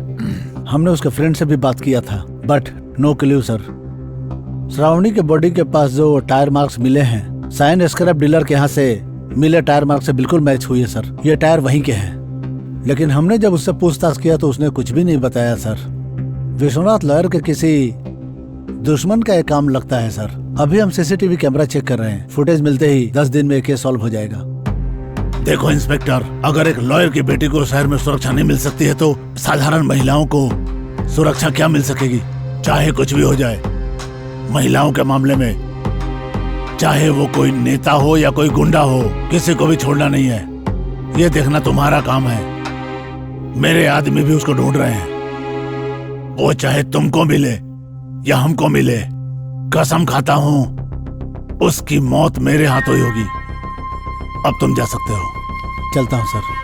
हमने उसके फ्रेंड से भी बात किया था, but no clue sir. Shravani के बॉडी के पास जो टायर मार्क्स मिले हैं, साइन स्क्रैप डीलर के यहाँ से मिले टायर मार्क्स से बिल्कुल मैच हुई है सर। ये टायर वहीं के हैं। लेकिन हमने जब उससे पूछताछ किया तो उसने कुछ भी नहीं बताया सर। विश्वनाथ लॉयर के किसी दुश्मन का ये काम लगता है सर। अभी हम सीसीटीवी कैमरा चेक कर रहे हैं। फुटेज मिलते ही 10 दिन में ये केस सॉल्व हो जाएगा। देखो इंस्पेक्टर, अगर एक लॉयर की बेटी को शहर में सुरक्षा नहीं मिल सकती है तो साधारण महिलाओं को सुरक्षा क्या मिल सकेगी? चाहे कुछ भी हो जाए, महिलाओं के मामले में चाहे वो कोई नेता हो या कोई गुंडा हो, किसी को भी छोड़ना नहीं है। ये देखना तुम्हारा काम है। मेरे आदमी भी उसको ढूंढ रहे हैं। वो चाहे तुमको मिले या हमको मिले, कसम खाता हूं उसकी मौत मेरे हाथों ही होगी। अब तुम जा सकते हो। चलता हूँ सर।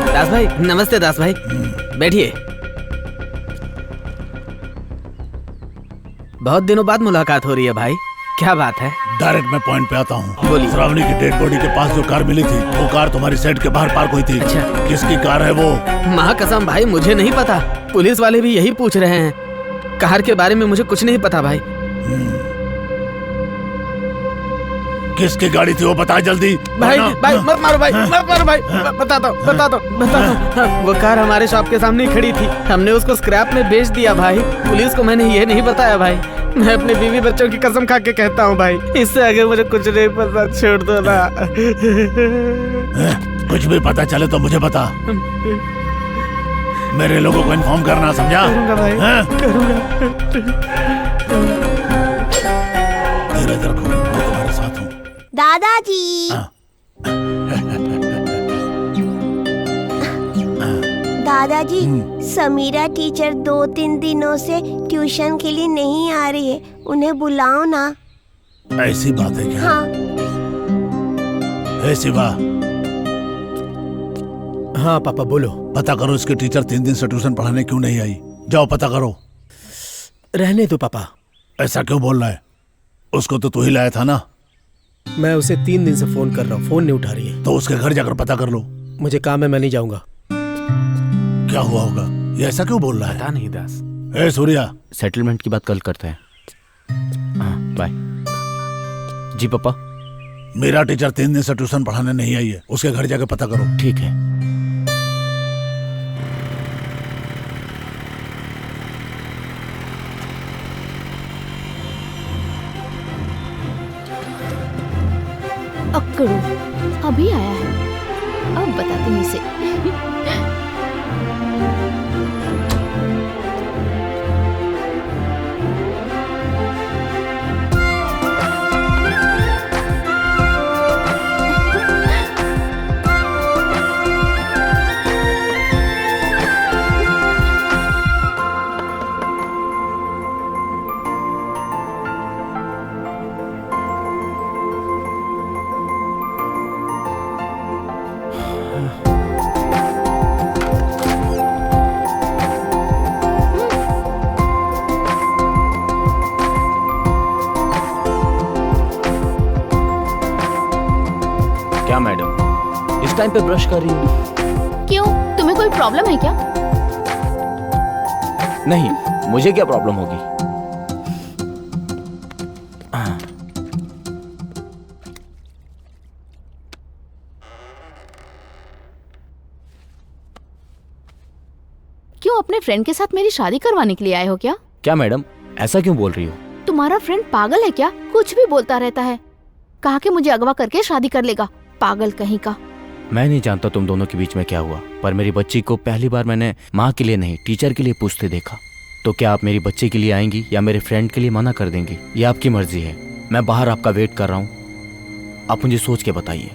दास भाई, नमस्ते दास भाई, बैठिए। बहुत दिनों बाद मुलाकात हो रही है भाई, क्या बात है? डायरेक्ट मैं पॉइंट पे आता हूँ। बोलिए। श्रावणी की डेड बॉडी के पास जो कार मिली थी, वो कार तुम्हारी सेट के बाहर पार्क हुई थी। अच्छा। किसकी कार है वो? माँ कसम भाई, मुझे नहीं पता। पुलिस वाले भी यही पूछ रहे हैं। कार के बारे में मुझे कुछ नहीं पता भाई। किसकी गाड़ी थी वो बता जल्दी। भाई वरना- भाई मत मारो भाई, मत मारो भाई। बता दो। वो कार हमारे शॉप के सामने ही खड़ी थी। हमने उसको स्क्रैप में बेच दिया भाई। पुलिस को मैंने ये नहीं बताया भाई। मैं अपने बीवी बच्चों की कसम खा के कहता हूँ भाई, इससे आगे मुझे कुछ नहीं पता, छोड़ दो ना। कुछ भी पता चले तो मुझे बता। मेरे लोगों को इन्फॉर्म करना, समझा? करूँगा भाई, करूँगा। धीरज रखो, मैं तुम्हारे साथ हूँ। दादाजी। दादाजी, समीरा टीचर 2-3 दिनों से ट्यूशन के लिए नहीं आ रही है। उन्हें बुलाओ ना। ऐसी बात है क्या? हाँ। हे शिवा, हाँ पापा बोलो। पता करो इसके टीचर 3 दिन से ट्यूशन पढ़ाने क्यों नहीं आई। जाओ पता करो। रहने दो पापा। ऐसा क्यों बोल रहा है? उसको तो तू ही लाया था ना। मैं उसे 3 दिन से फोन कर रहा हूँ, फोन नहीं उठा रही है। तो उसके घर जाकर पता कर लो। मुझे काम है, मैं नहीं जाऊंगा। क्या हुआ होगा? ये ऐसा क्यों बोल रहा है? पता नहीं दास। ए सूर्या, सेटलमेंट की बात कल करते हैं। हाँ बाय। जी पापा। मेरा टीचर 3 दिन से ट्यूशन पढ़ाने नहीं आई है। उसके घर जाकर पता करो। ठीक है। अक्कड़ू अभी आया है, अब बता तुम इसे। क्या मैडम, इस टाइम पे ब्रश कर रही हूँ? क्यों, तुम्हें कोई प्रॉब्लम है क्या? नहीं, मुझे क्या प्रॉब्लम होगी? क्यों, अपने फ्रेंड के साथ मेरी शादी करवाने के लिए आए हो क्या? क्या मैडम, ऐसा क्यों बोल रही हो? तुम्हारा फ्रेंड पागल है क्या? कुछ भी बोलता रहता है। कहा कि मुझे अगवा करके शादी कर लेगा, पागल कहीं का। मैं नहीं जानता तुम दोनों के बीच में क्या हुआ, पर मेरी बच्ची को पहली बार मैंने माँ के लिए नहीं टीचर के लिए पूछते देखा। तो क्या आप मेरी बच्ची के लिए आएंगी या मेरे फ्रेंड के लिए मना कर देंगी? ये आपकी मर्जी है। मैं बाहर आपका वेट कर रहा हूँ, आप मुझे सोच के बताइए।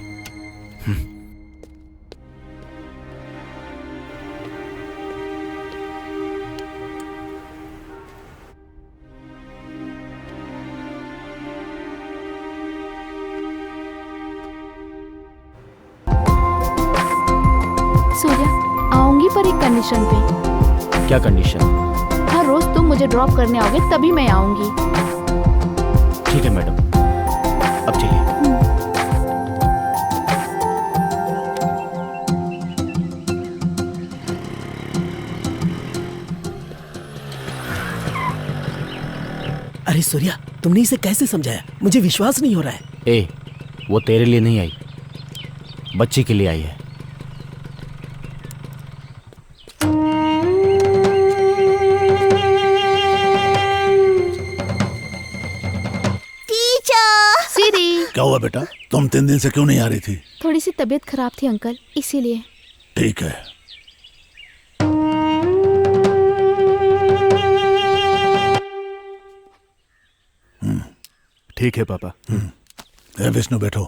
सूर्या, आऊंगी पर एक कंडीशन पे। क्या कंडीशन? हर रोज तुम मुझे ड्रॉप करने आओगे तभी मैं आऊंगी। ठीक है मैडम, अब चलिए। अरे सूर्या, तुमने इसे कैसे समझाया? मुझे विश्वास नहीं हो रहा है। ए, वो तेरे लिए नहीं आई, बच्ची के लिए आई है। टीचर। सीरी, क्या हुआ बेटा? तुम 3 दिन से क्यों नहीं आ रही थी? थोड़ी सी तबीयत खराब थी अंकल, इसीलिए। ठीक है। ठीक है पापा। विष्णु बैठो।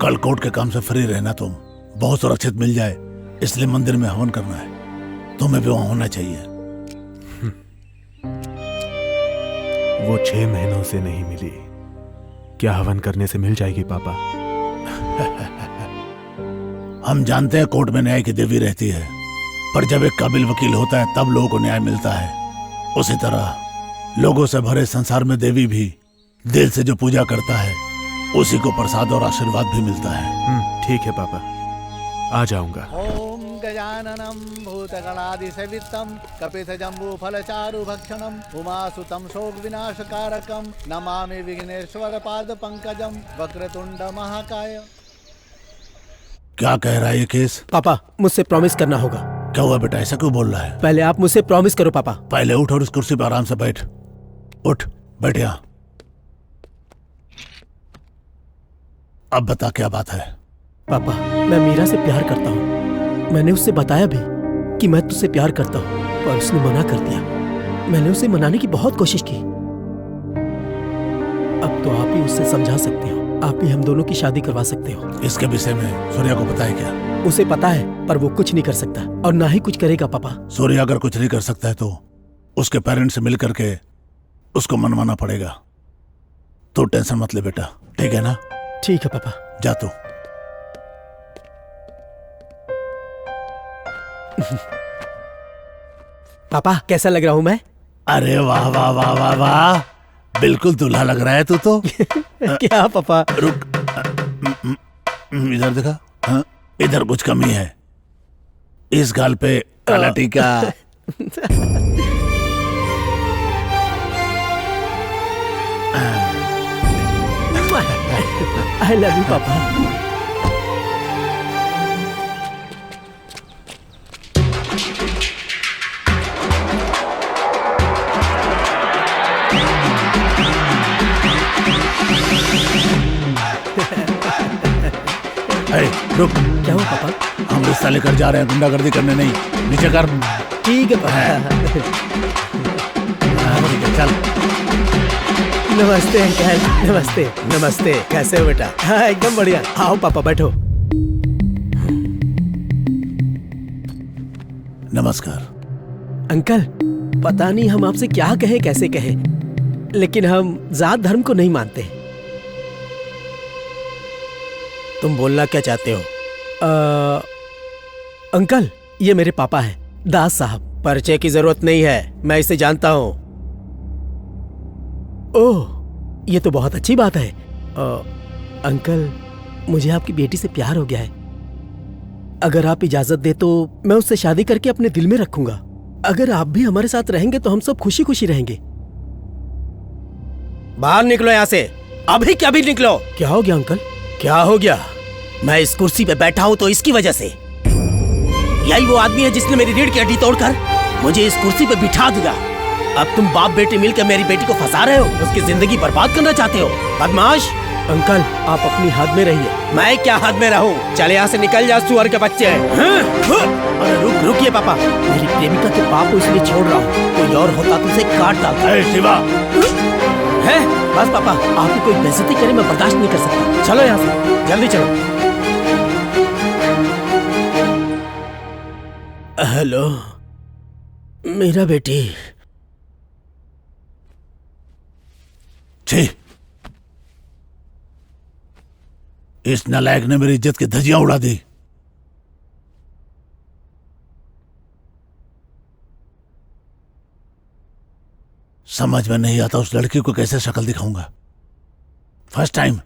कल कोर्ट के काम से फ्री रहना तुम, बहुत सुरक्षित मिल जाए, इसलिए मंदिर में हवन करना है। तुम्हें भी वहां होना चाहिए। वो 6 महीनों से नहीं मिली, क्या हवन करने से मिल जाएगी पापा? हम जानते हैं कोर्ट में न्याय की देवी रहती है, पर जब एक काबिल वकील होता है तब लोगों को न्याय मिलता है। उसी तरह लोगों से भरे संसार में देवी भी दिल से जो पूजा करता है उसी को प्रसाद और आशीर्वाद भी मिलता है। ठीक है पापा, आ जाऊंगा। ओम गजाननम भूतगणादिसेवितम कपितजम्बूफलचारु भक्षणम उमासुतम शोक विनाशकारकम नमामि विघ्नेश्वर पाद पंकजम वक्रतुंड महाकाय। क्या कह रहा है ये केस? पापा, मुझसे प्रॉमिस करना होगा। क्या हुआ बेटा, ऐसा क्यों बोल रहा है? पहले आप मुझसे प्रॉमिस करो पापा। पहले उठ और इस कुर्सी पर आराम से बैठ। उठ, बैठ यहाँ। अब बता क्या बात है? पापा, मैं मीरा से प्यार करता हूँ। मैंने उससे बताया भी कि मैं तुझसे प्यार करता हूँ, पर उसने मना कर दिया। मैंने उसे मनाने की बहुत कोशिश की। अब तो आप ही उससे समझा सकते हो, आप ही हम दोनों की शादी करवा सकते हो। इसके विषय में सूर्या को पता है क्या? उसे पता है, पर वो कुछ नहीं कर सकता और ना ही कुछ करेगा पापा। सूर्या अगर कुछ नहीं कर सकता है तो उसके पेरेंट्स से मिल करके उसको मनवाना पड़ेगा। तो टेंशन मत ले बेटा, ठीक है ना? ठीक है पापा। जा तू। पापा, कैसा लग रहा हूँ मैं? अरे वाह वाह वाह वाह वाह, बिल्कुल दूल्हा लग रहा है तू तो। क्या पापा? रुक, इधर देखा। हाँ, इधर कुछ कमी है। इस गाल पे काला टीका। आई लव यू पापा। रुक। क्या हुआ पापा? हम रिश्ता लेकर जा रहे हैं, गुंडागर्दी करने नहीं। नीचे कर। ठीक है पापा। ठीक है, चल। नमस्ते अंकल। नमस्ते। नमस्ते, कैसे हो बेटा? हाँ, एकदम बढ़िया। आओ पापा, बैठो। नमस्कार अंकल। पता नहीं हम आपसे क्या कहे, कैसे कहे, लेकिन हम जात धर्म को नहीं मानते। तुम बोलना क्या चाहते हो? अंकल, ये मेरे पापा हैं, दास साहब। परिचय की जरूरत नहीं है, मैं इसे जानता हूं। ओह, ये तो बहुत अच्छी बात है। अंकल, मुझे आपकी बेटी से प्यार हो गया है। अगर आप इजाजत दे तो मैं उससे शादी करके अपने दिल में रखूंगा। अगर आप भी हमारे साथ रहेंगे तो हम सब खुशी खुशी रहेंगे। बाहर निकलो यहाँ से, अभी क्या भी निकलो। क्या हो गया अंकल? क्या हो गया? मैं इस कुर्सी पे बैठा हूं तो इसकी वजह से। यही वो आदमी है जिसने मेरी रीढ़ की हड्डी तोड़कर मुझे इस कुर्सी पे बिठा दिया। अब तुम बाप बेटी मिलकर मेरी बेटी को फंसा रहे हो, उसकी जिंदगी बर्बाद करना चाहते हो, बदमाश। अंकल, आप अपनी हद में रहिए। मैं क्या हद में रहूं? चले यहाँ से निकल जा, सुअर के बच्चे। अरे रुकिए पापा, मेरी प्रेमिका के पाप को इसलिए छोड़ रहा हूँ, कोई और होता तो उसे काट डालता। शिवा है बस पापा, आपकी कोई बेइज्जती करे मैं बर्दाश्त नहीं कर सकता। चलो यहाँ से, जल्दी चलो। हेलो मेरा बेटी। इस नालायक ने मेरी इज्जत की धज्जियां उड़ा दी। समझ में नहीं आता उस लड़की को कैसे शक्ल दिखाऊंगा। फर्स्ट टाइम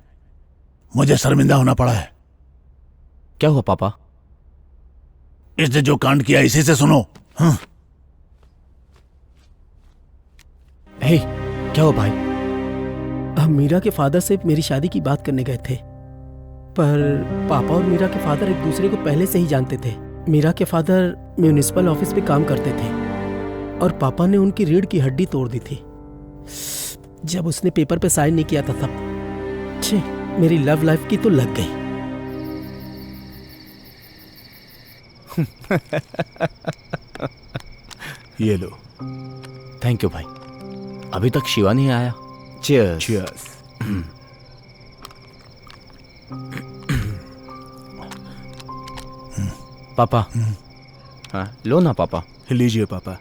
मुझे शर्मिंदा होना पड़ा है। क्या हुआ पापा? इसने जो कांड किया इसी से सुनो। हाँ। हे, क्या हुआ भाई? हम मीरा के फादर से मेरी शादी की बात करने गए थे, पर पापा और मीरा के फादर एक दूसरे को पहले से ही जानते थे। मीरा के फादर म्यूनिसिपल ऑफिस में काम करते थे और पापा ने उनकी रीढ़ की हड्डी तोड़ दी थी जब उसने पेपर पे साइन नहीं किया था तब। छे, मेरी लव लाइफ की तो लग गई। ये लो। थैंक यू भाई। अभी तक शिवा नहीं आया। चीयर्स। चीयर्स। पापा। हाँ, लो ना पापा। लीजिए पापा।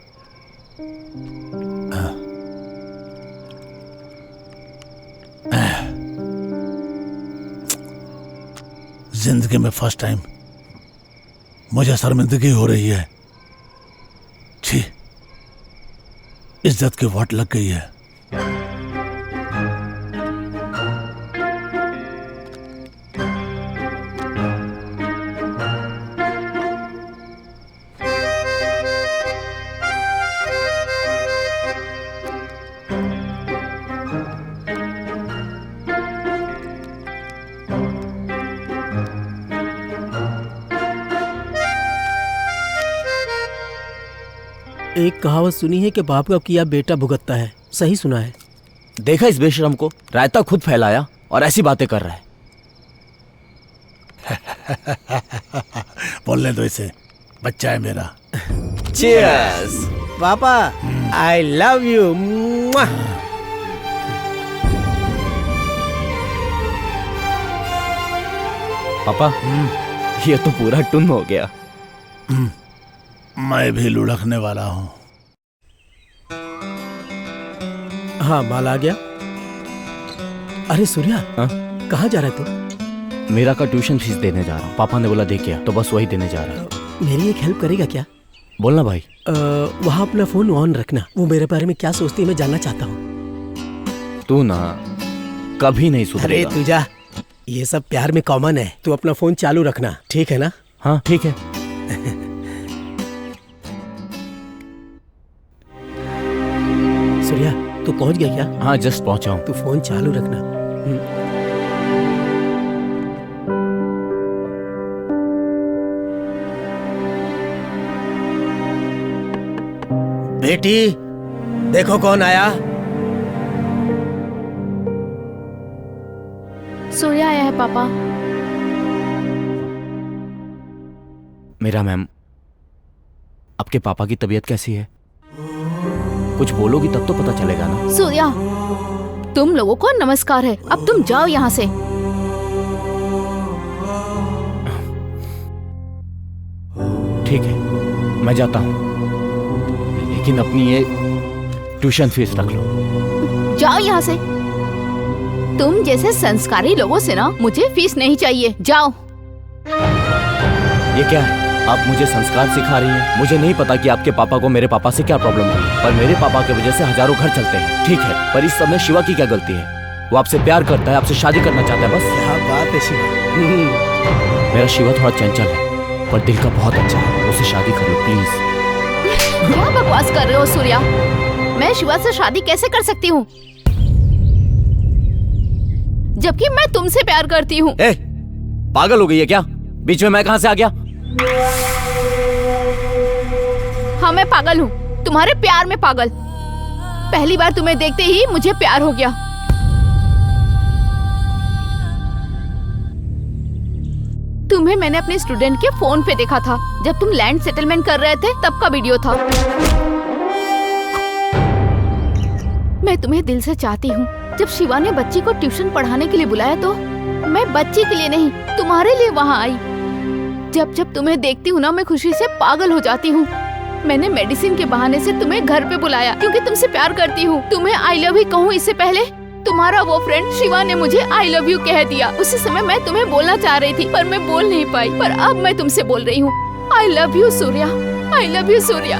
जिंदगी में फर्स्ट टाइम मुझे शर्मिंदगी हो रही है। छी, इज्जत की वाट लग गई है। एक कहावत सुनी है कि बाप का किया बेटा भुगतता है। सही सुना है। देखा इस बेशरम को, रायता खुद फैलाया और ऐसी बातें कर रहा है। बोलने दो इसे, बच्चा है मेरा। चीयर्स। पापा, आई लव यू। पापा, ये तो पूरा टुन हो गया। मैं भी लुढ़कने वाला हूँ। हाँ, माल आ गया। अरे सूर्या, हाँ? कहाँ जा रहा है तू? मेरा का ट्यूशन फीस देने जा रहा हूँ। पापा ने बोला दे क्या, तो बस वही देने जा रहा हूँ। मेरी एक हेल्प करेगा क्या? बोलना भाई। वहाँ अपना फोन ऑन रखना। वो मेरे बारे में क्या सोचती है मैं जानना चाहता हूँ। तू ना कभी नहीं अरे सुधरेगा। तू जा, ये सब प्यार में कॉमन है। तू अपना फोन चालू रखना, ठीक है ना? हाँ ठीक है। सूर्या, तू पहुंच गया क्या? हाँ, जस्ट पहुंचा हूँ। तू फोन चालू रखना। बेटी, देखो कौन आया। सूर्या आया है पापा। मेरा मैम, आपके पापा की तबीयत कैसी है? कुछ बोलोगी तब तो पता चलेगा ना। सूर्या, तुम लोगों को नमस्कार है। अब तुम जाओ यहाँ से। ठीक है, मैं जाता हूँ, लेकिन अपनी ये ट्यूशन फीस रख लो। जाओ यहाँ से। तुम जैसे संस्कारी लोगों से ना मुझे फीस नहीं चाहिए। जाओ। ये क्या है? आप मुझे संस्कार सिखा रही हैं। मुझे नहीं पता कि आपके पापा को मेरे पापा से क्या प्रॉब्लम हुई, पर मेरे पापा की वजह से हजारों घर चलते हैं। ठीक है, पर इस समय शिवा की क्या गलती है? वो आपसे प्यार करता है, आपसे शादी करना चाहता है, बस। क्या बात है शिवा। मेरा शिवा थोड़ा चंचल है, पर दिल का बहुत अच्छा है। उससे शादी कर लो प्लीज। क्या बकवास कर रहे हो सूर्या? मैं शिवा से शादी कैसे कर सकती हूँ, जबकि मैं तुमसे प्यार करती हूँ? पागल हो गई है क्या? बीच में मैं कहाँ से आ गया? हाँ, मैं पागल हूँ, तुम्हारे प्यार में पागल। पहली बार तुम्हें देखते ही मुझे प्यार हो गया। तुम्हें मैंने अपने स्टूडेंट के फोन पे देखा था जब तुम लैंड सेटलमेंट कर रहे थे, तब का वीडियो था। मैं तुम्हें दिल से चाहती हूँ। जब शिवा ने बच्ची को ट्यूशन पढ़ाने के लिए बुलाया तो मैं बच्ची के लिए नहीं, तुम्हारे लिए वहाँ आई। जब जब तुम्हें देखती हूँ ना, मैं खुशी से पागल हो जाती हूँ। मैंने मेडिसिन के बहाने से तुम्हें घर पे बुलाया क्योंकि तुमसे प्यार करती हूँ। तुम्हें आई लव यू कहूँ इससे पहले तुम तुम्हारा वो फ्रेंड शिवा ने मुझे आई लव यू कह दिया। उसी समय मैं तुम्हें बोलना चाह रही थी पर मैं बोल नहीं पाई। पर अब मैं तुमसे बोल रही हूँ, I love you Surya, I love you Surya.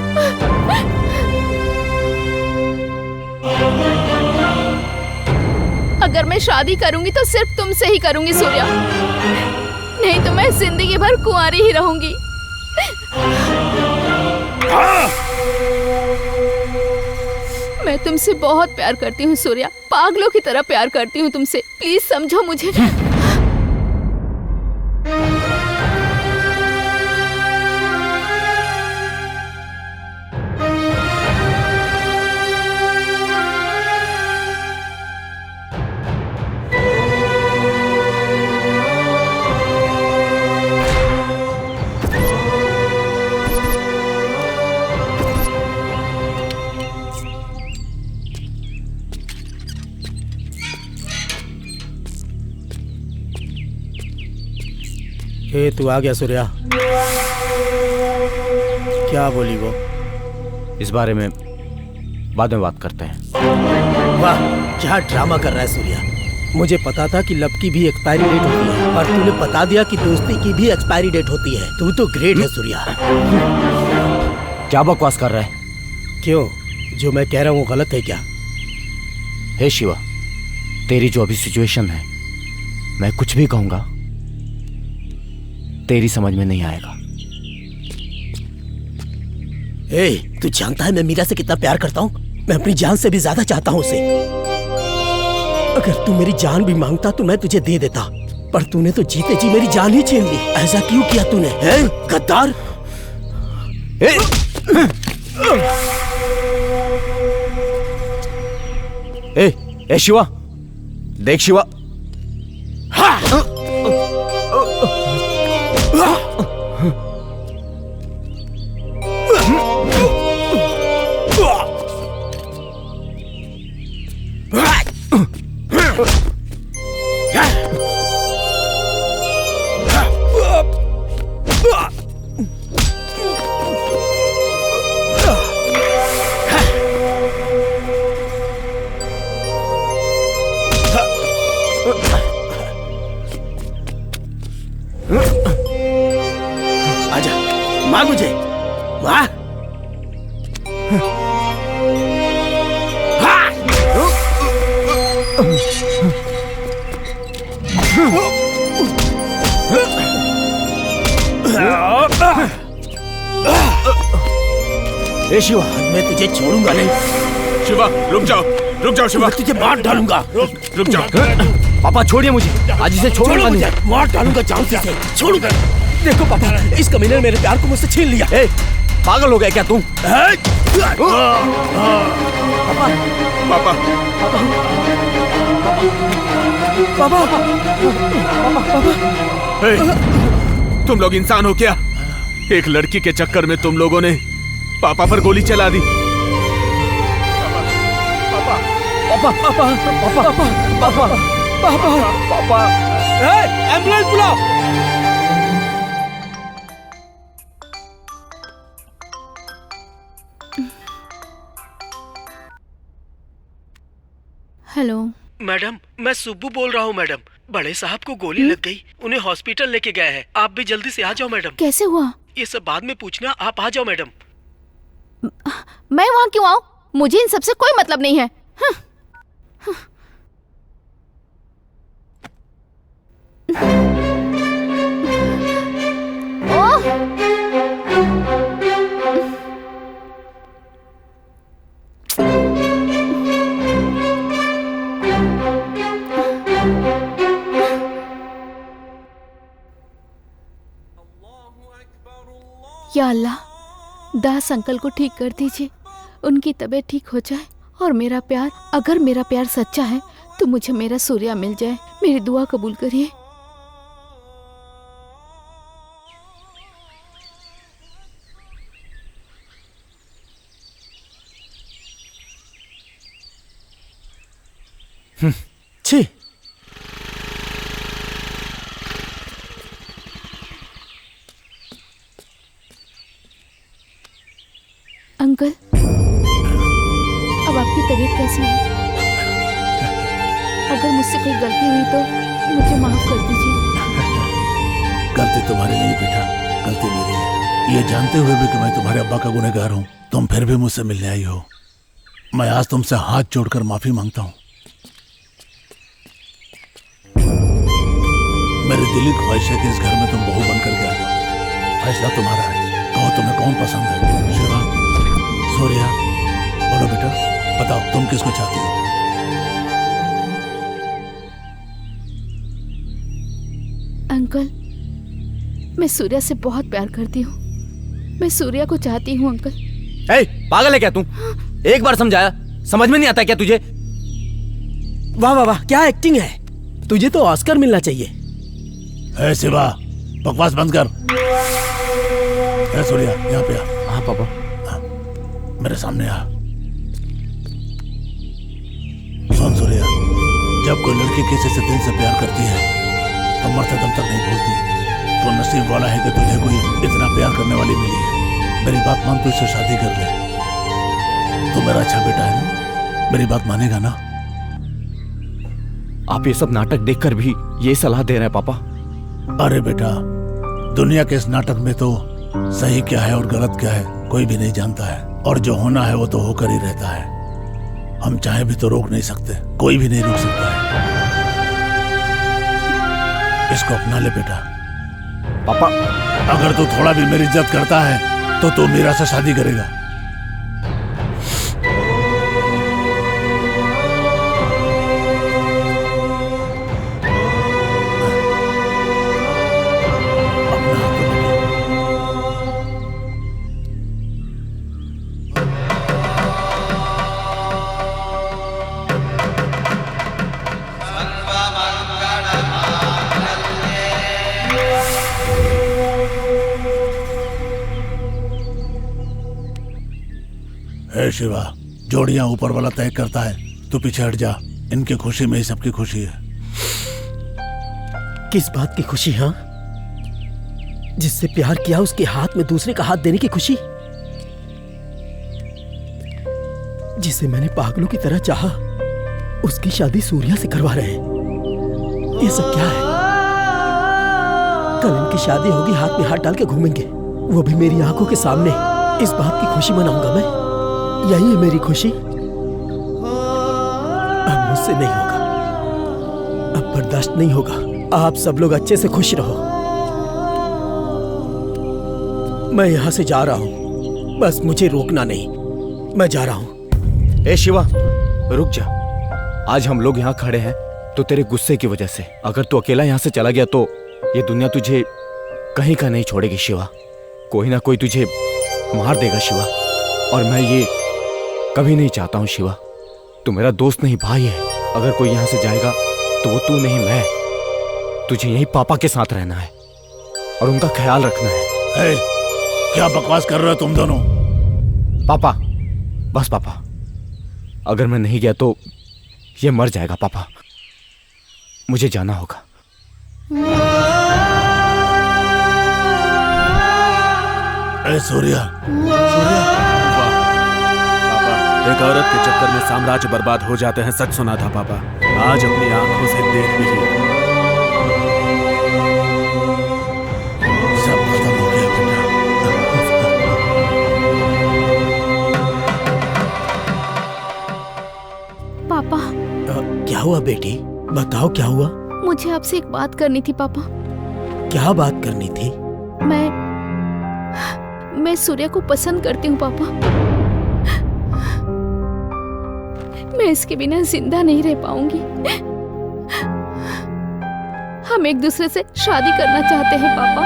अगर मैं शादी करूंगी तो सिर्फ तुमसे ही करूंगी सूर्या, नहीं तो मैं जिंदगी भर कुंवारी ही रहूंगी। मैं तुमसे बहुत प्यार करती हूँ सूर्या, पागलों की तरह प्यार करती हूँ तुमसे। प्लीज समझो मुझे। हे तू आ गया सूर्या। क्या बोली वो? इस बारे में बाद में बात करते हैं। वाह, क्या ड्रामा कर रहा है सूर्या। मुझे पता था कि लव की भी एक्सपायरी डेट होती है, पर तूने बता दिया कि दोस्ती की भी एक्सपायरी डेट होती है। तू तो ग्रेट है सूर्या। क्या बकवास कर रहा है? क्यों, जो मैं कह रहा हूँ वो गलत है क्या? हे शिवा, तेरी जो अभी सिचुएशन है, मैं कुछ भी कहूंगा तेरी समझ में नहीं आएगा। ए, तू जानता है मैं मीरा से कितना प्यार करता हूँ? मैं अपनी जान से भी ज्यादा चाहता हूँ उसे। अगर तू मेरी जान भी मांगता तो मैं तुझे दे देता, पर तूने तो जीते जी मेरी जान ही छीन ली। ऐसा क्यों किया तूने, हैं गद्दार? ए शिवा, देख शिवा। आजा, मार मुझे, मार। ए शिवा, मैं तुझे छोड़ूंगा नहीं। शिवा, रुक जाओ शिवा, मैं तुझे मार डालूंगा। रुक जाओ। पापा छोड़िए मुझे, आज इसे छोड़ूंगा मुझे, नहीं। मार डालूंगा जान से। छोड़ूंगा। देखो पापा, इस कमीने ने मेरे प्यार को मुझसे छीन लिया। ए, पागल हो गया क्या तुम? पापा, तुम लोग इंसान हो क्या? एक लड़की के चक्कर में तुम लोगों ने पापा पर गोली चला दी। पापा, एम्बुलेंस बुलाओ। हेलो मैडम, मैं सुब्बू बोल रहा हूँ मैडम। बड़े साहब को गोली लग गई, उन्हें हॉस्पिटल लेके गए हैं। आप भी जल्दी से आ जाओ मैडम। कैसे हुआ? ये सब बाद में पूछना, आप आ जाओ मैडम। मैं वहाँ क्यों आऊँ? मुझे इन सबसे कोई मतलब नहीं है। या अल्लाह, दास अंकल को ठीक कर दीजिए, उनकी तबीयत ठीक हो जाए और मेरा प्यार, अगर मेरा प्यार सच्चा है तो मुझे मेरा सूर्या मिल जाए। मेरी दुआ कबूल करिए। छी, अंकल, अब आपकी तबीयत कैसी है? अगर मुझसे कोई गलती हुई तो मुझे माफ कर दीजिए। गलती तुम्हारी नहीं बेटा, गलती मेरी है। ये जानते हुए भी कि मैं तुम्हारे अब्बा का गुनहगार हूँ, तुम फिर भी मुझसे मिलने आई हो। मैं आज तुमसे हाथ जोड़कर माफी मांगता हूँ। मेरी दिली ख्वाहिश है कि इस घर में तुम बहू बनकर के आ जाओ। फैसला तुम्हारा है, कहो तुम्हें कौन पसंद है। शिवा, सूर्या, बोलो बेटा, बताओ तुम किसको चाहती हो। अंकल, मैं सूर्या से बहुत प्यार करती हूँ। मैं सूर्या को चाहती हूँ अंकल। ए, पागल है क्या तू? एक बार समझाया, समझ में नहीं आता क्या तुझे? वाह वाह वाह, क्या एक्टिंग है। तुझे तो ऑस्कर मिलना चाहिए। ए शिवा, बकवास बंद कर। ए सूर्या, यहाँ पे आ। हाँ पापा। मेरे सामने आ। सुन सूर्या, जब कोई लड़की किसी से दिल से प्यार करती है तो मरते दम तक नहीं भूलती। तो नसीब वाला है कि तुझे कोई इतना प्यार करने वाली मिली है। मेरी बात मान, तू इससे शादी कर ले। तू मेरा अच्छा बेटा है ना, मेरी बात मानेगा ना? आप ये सब नाटक देखकर भी ये सलाह दे रहे हैं पापा? अरे बेटा, दुनिया के इस नाटक में तो सही क्या है और गलत क्या है कोई भी नहीं जानता है, और जो होना है वो तो होकर ही रहता है। हम चाहे भी तो रोक नहीं सकते, कोई भी नहीं रोक सकता है। इसको अपना ले बेटा। पापा, अगर तू थोड़ा भी मेरी इज्जत करता है तो तू मीरा से शादी करेगा। हे शिवा, जोड़ियां ऊपर वाला तय करता है, तू पीछे हट जा। इनकी खुशी में ही सबकी खुशी है। किस बात की खुशी? हाँ, जिससे प्यार किया उसके हाथ में दूसरे का हाथ देने की खुशी, जिसे मैंने पागलों की तरह चाहा, उसकी शादी सूर्या से करवा रहे हैं। ये सब क्या है? कल इनकी शादी होगी, हाथ में हाथ डाल के घूमेंगे, वो भी मेरी आंखों के सामने। इस बात की खुशी मनाऊंगा मैं। यही है मेरी खुशी। अब मुझसे नहीं होगा, अब बर्दाश्त नहीं होगा। आप सब लोग अच्छे से खुश रहो। मैं यहां से जा रहा हूं, बस मुझे रोकना नहीं। मैं जा रहा हूं। ए शिवा, रुक जा। आज हम लोग यहाँ खड़े हैं तो तेरे गुस्से की वजह से। अगर तू अकेला यहाँ से चला गया तो ये दुनिया तुझे कहीं का नहीं छोड़ेगी शिवा। कोई ना कोई तुझे मार देगा शिवा, और मैं ये कभी नहीं चाहता हूँ शिवा। तू मेरा दोस्त नहीं, भाई है। अगर कोई यहाँ से जाएगा तो वो तू नहीं, मैं। तुझे यही पापा के साथ रहना है और उनका ख्याल रखना है। क्या बकवास कर रहे हो तुम दोनों? पापा, बस पापा, अगर मैं नहीं गया तो ये मर जाएगा पापा। मुझे जाना होगा। सूर्या, एक औरत के चक्कर में साम्राज्य बर्बाद हो जाते हैं, सच सुना था पापा। आज अपनी आंखों से देख भी लिया। सब खत्म हो गया बेटा। पापा, क्या हुआ बेटी? बताओ क्या हुआ? मुझे आपसे एक बात करनी थी पापा। क्या बात करनी थी? मैं सूर्या को पसंद करती हूँ पापा। मैं इसके बिना जिंदा नहीं रह पाऊंगी। हम एक दूसरे से शादी करना चाहते हैं पापा।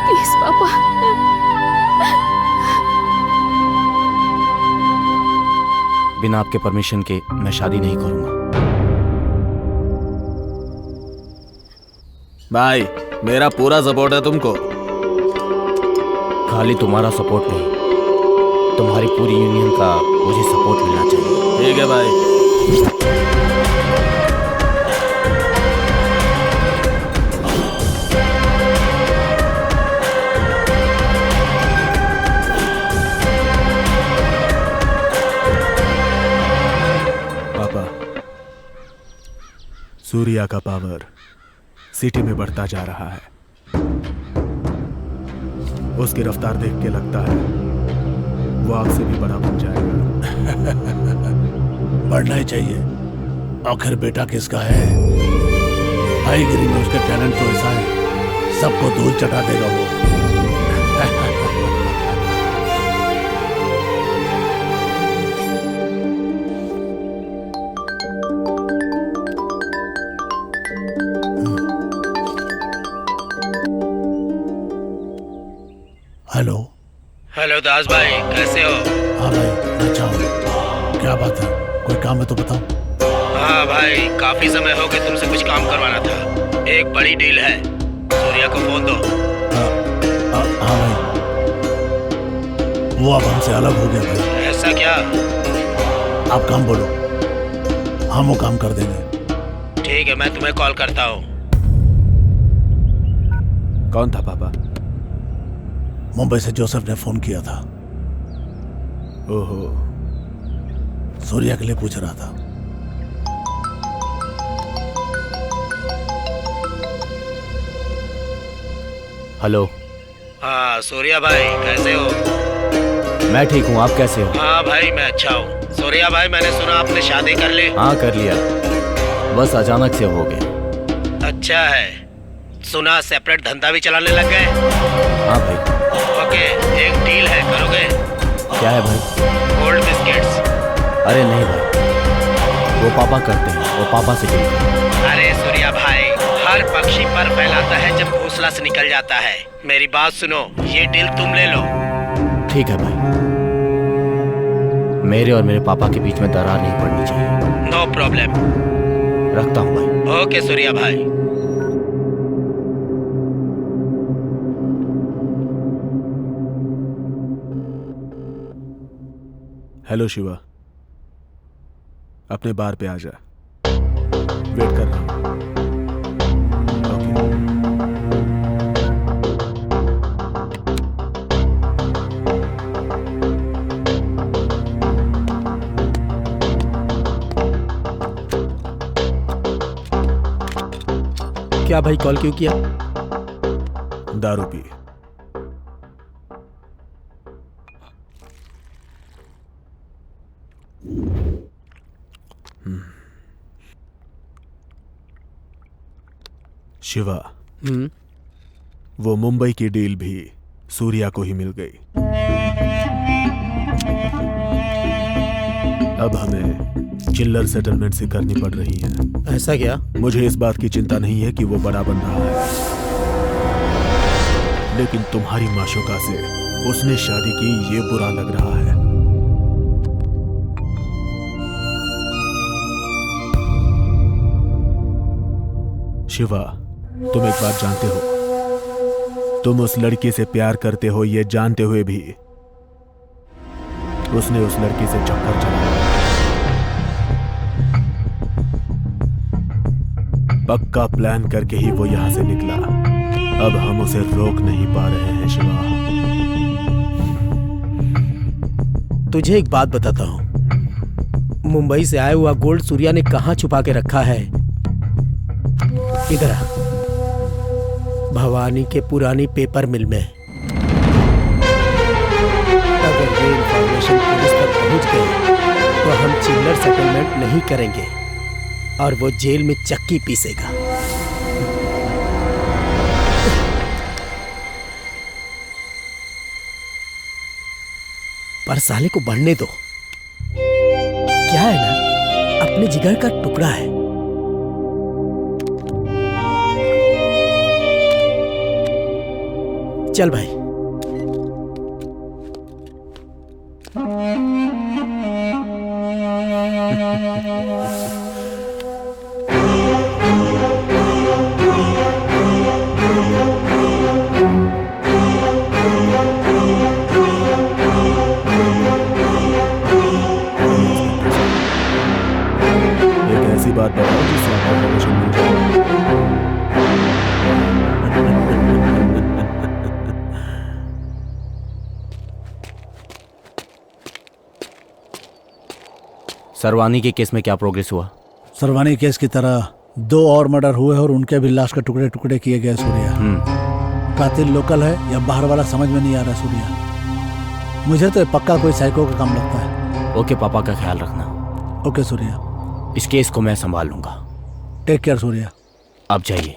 प्लीज पापा। बिना आपके परमिशन के मैं शादी नहीं करूंगा। भाई, मेरा पूरा सपोर्ट है तुमको। खाली तुम्हारा सपोर्ट नहीं, तुम्हारी पूरी यूनियन का मुझे सपोर्ट मिलना चाहिए। ठीक है भाई। सूर्या का पावर सिटी में बढ़ता जा रहा है। उसकी रफ्तार देख के लगता है वो आपसे भी बड़ा बन जाएगा। बढ़ना ही चाहिए, आखिर बेटा किसका है। भाईगिरी में उसका टैलेंट तो ऐसा है, सबको धूल चटा देगा वो। हेलो। हेलो दास भाई, कैसे हो? हाँ भाई, अच्छा हूँ। क्या बात है, कोई काम है तो बताओ। हाँ भाई, काफी समय हो गया, तुमसे कुछ काम करवाना था। एक बड़ी डील है, सूर्या को फोन दो। हाँ भाई, वो अब हमसे अलग हो गया भाई। ऐसा क्या? आप काम बोलो, हम वो काम कर देंगे। ठीक है, मैं तुम्हें कॉल करता हूँ। कौन था पापा? मुंबई से जोसेफ ने फोन किया था। ओहो, सूर्या के लिए पूछ रहा था। हेलो। हाँ सूर्या भाई, कैसे हो? मैं ठीक हूँ, आप कैसे हो? हाँ भाई, मैं अच्छा हूँ। सूर्या भाई, मैंने सुना आपने शादी कर ली। हाँ कर लिया, बस अचानक से हो गया। अच्छा है, सुना सेपरेट धंधा भी चलाने लग गए। हाँ भाई। ओके, एक डील है, करोगे? क्या है भाई? Gold biscuits. अरे नहीं भाई, वो पापा करते हैं, वो पापा से डील करते हैं। अरे सूर्या भाई, हर पक्षी पर फैलाता है जब घोंसला से निकल जाता है। मेरी बात सुनो, ये डील तुम ले लो। ठीक है भाई, मेरे और मेरे पापा के बीच में दरार नहीं पड़नी चाहिए। No problem. रखता हूँ भाई। ओके सूर्या भाई। हेलो शिवा, अपने बार पे आ जा, वेट कर रहा हूँ। क्या भाई, कॉल क्यों किया? दारू पी। शिवा, वो मुंबई की डील भी सूर्या को ही मिल गई। अब हमें चिल्लर सेटलमेंट से करनी पड़ रही है। ऐसा क्या? मुझे इस बात की चिंता नहीं है कि वो बड़ा बन रहा है, लेकिन तुम्हारी माशूका से उसने शादी की, ये बुरा लग रहा है। शिवा, तुम एक बात जानते हो, तुम उस लड़की से प्यार करते हो ये जानते हुए भी उसने उस लड़की से चक्कर चलाया। पक्का प्लान करके ही वो यहां से निकला। अब हम उसे रोक नहीं पा रहे हैं शिवा। तुझे एक बात बताता हूँ, मुंबई से आया हुआ गोल्ड सूर्या ने कहाँ छुपा के रखा है? इधर आ, भवानी के पुरानी पेपर मिल में। अगर ये इंफॉर्मेशन पुलिस तक पहुंच गई तो हम चिल्लर सेटलमेंट नहीं करेंगे और वो जेल में चक्की पीसेगा। पर साले को बढ़ने दो, क्या है ना, अपने जिगर का टुकड़ा है। चल भाई। एक ऐसी बात बताओ जिससे इन्फॉर्मेशन मिल जाए। सरवानी के केस में क्या प्रोग्रेस हुआ? सरवानी केस की तरह 2 और मर्डर हुए और उनके भी लाश के टुकड़े टुकड़े किए गए सूर्या। कातिल लोकल है या बाहर वाला समझ में नहीं आ रहा सूर्या। मुझे तो पक्का कोई साइको का काम लगता है। ओके पापा का ख्याल रखना। ओके सूर्या। इस केस को मैं संभाल लूंगा। Take care Surya. आप जाइए।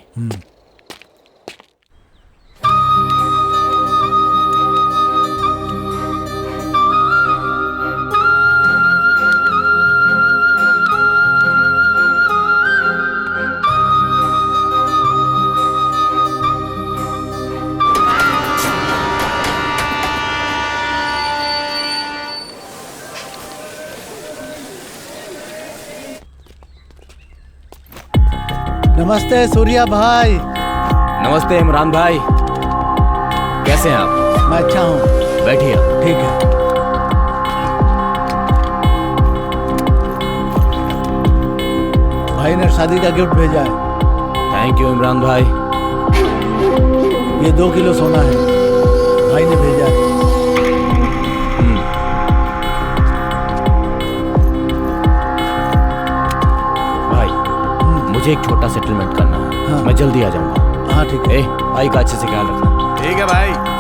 नमस्ते सूर्या भाई। नमस्ते इमरान भाई, कैसे हैं आप? मैं अच्छा हूँ। बैठिए। ठीक है। भाई ने शादी का गिफ्ट भेजा है। थैंक यू इमरान भाई। ये 2 किलो सोना है, भाई ने भेजा है। मुझे एक छोटा सेटलमेंट करना है। हाँ। मैं जल्दी आ जाऊंगा। हाँ ठीक है। भाई का अच्छे से ख्याल रखना। ठीक है भाई।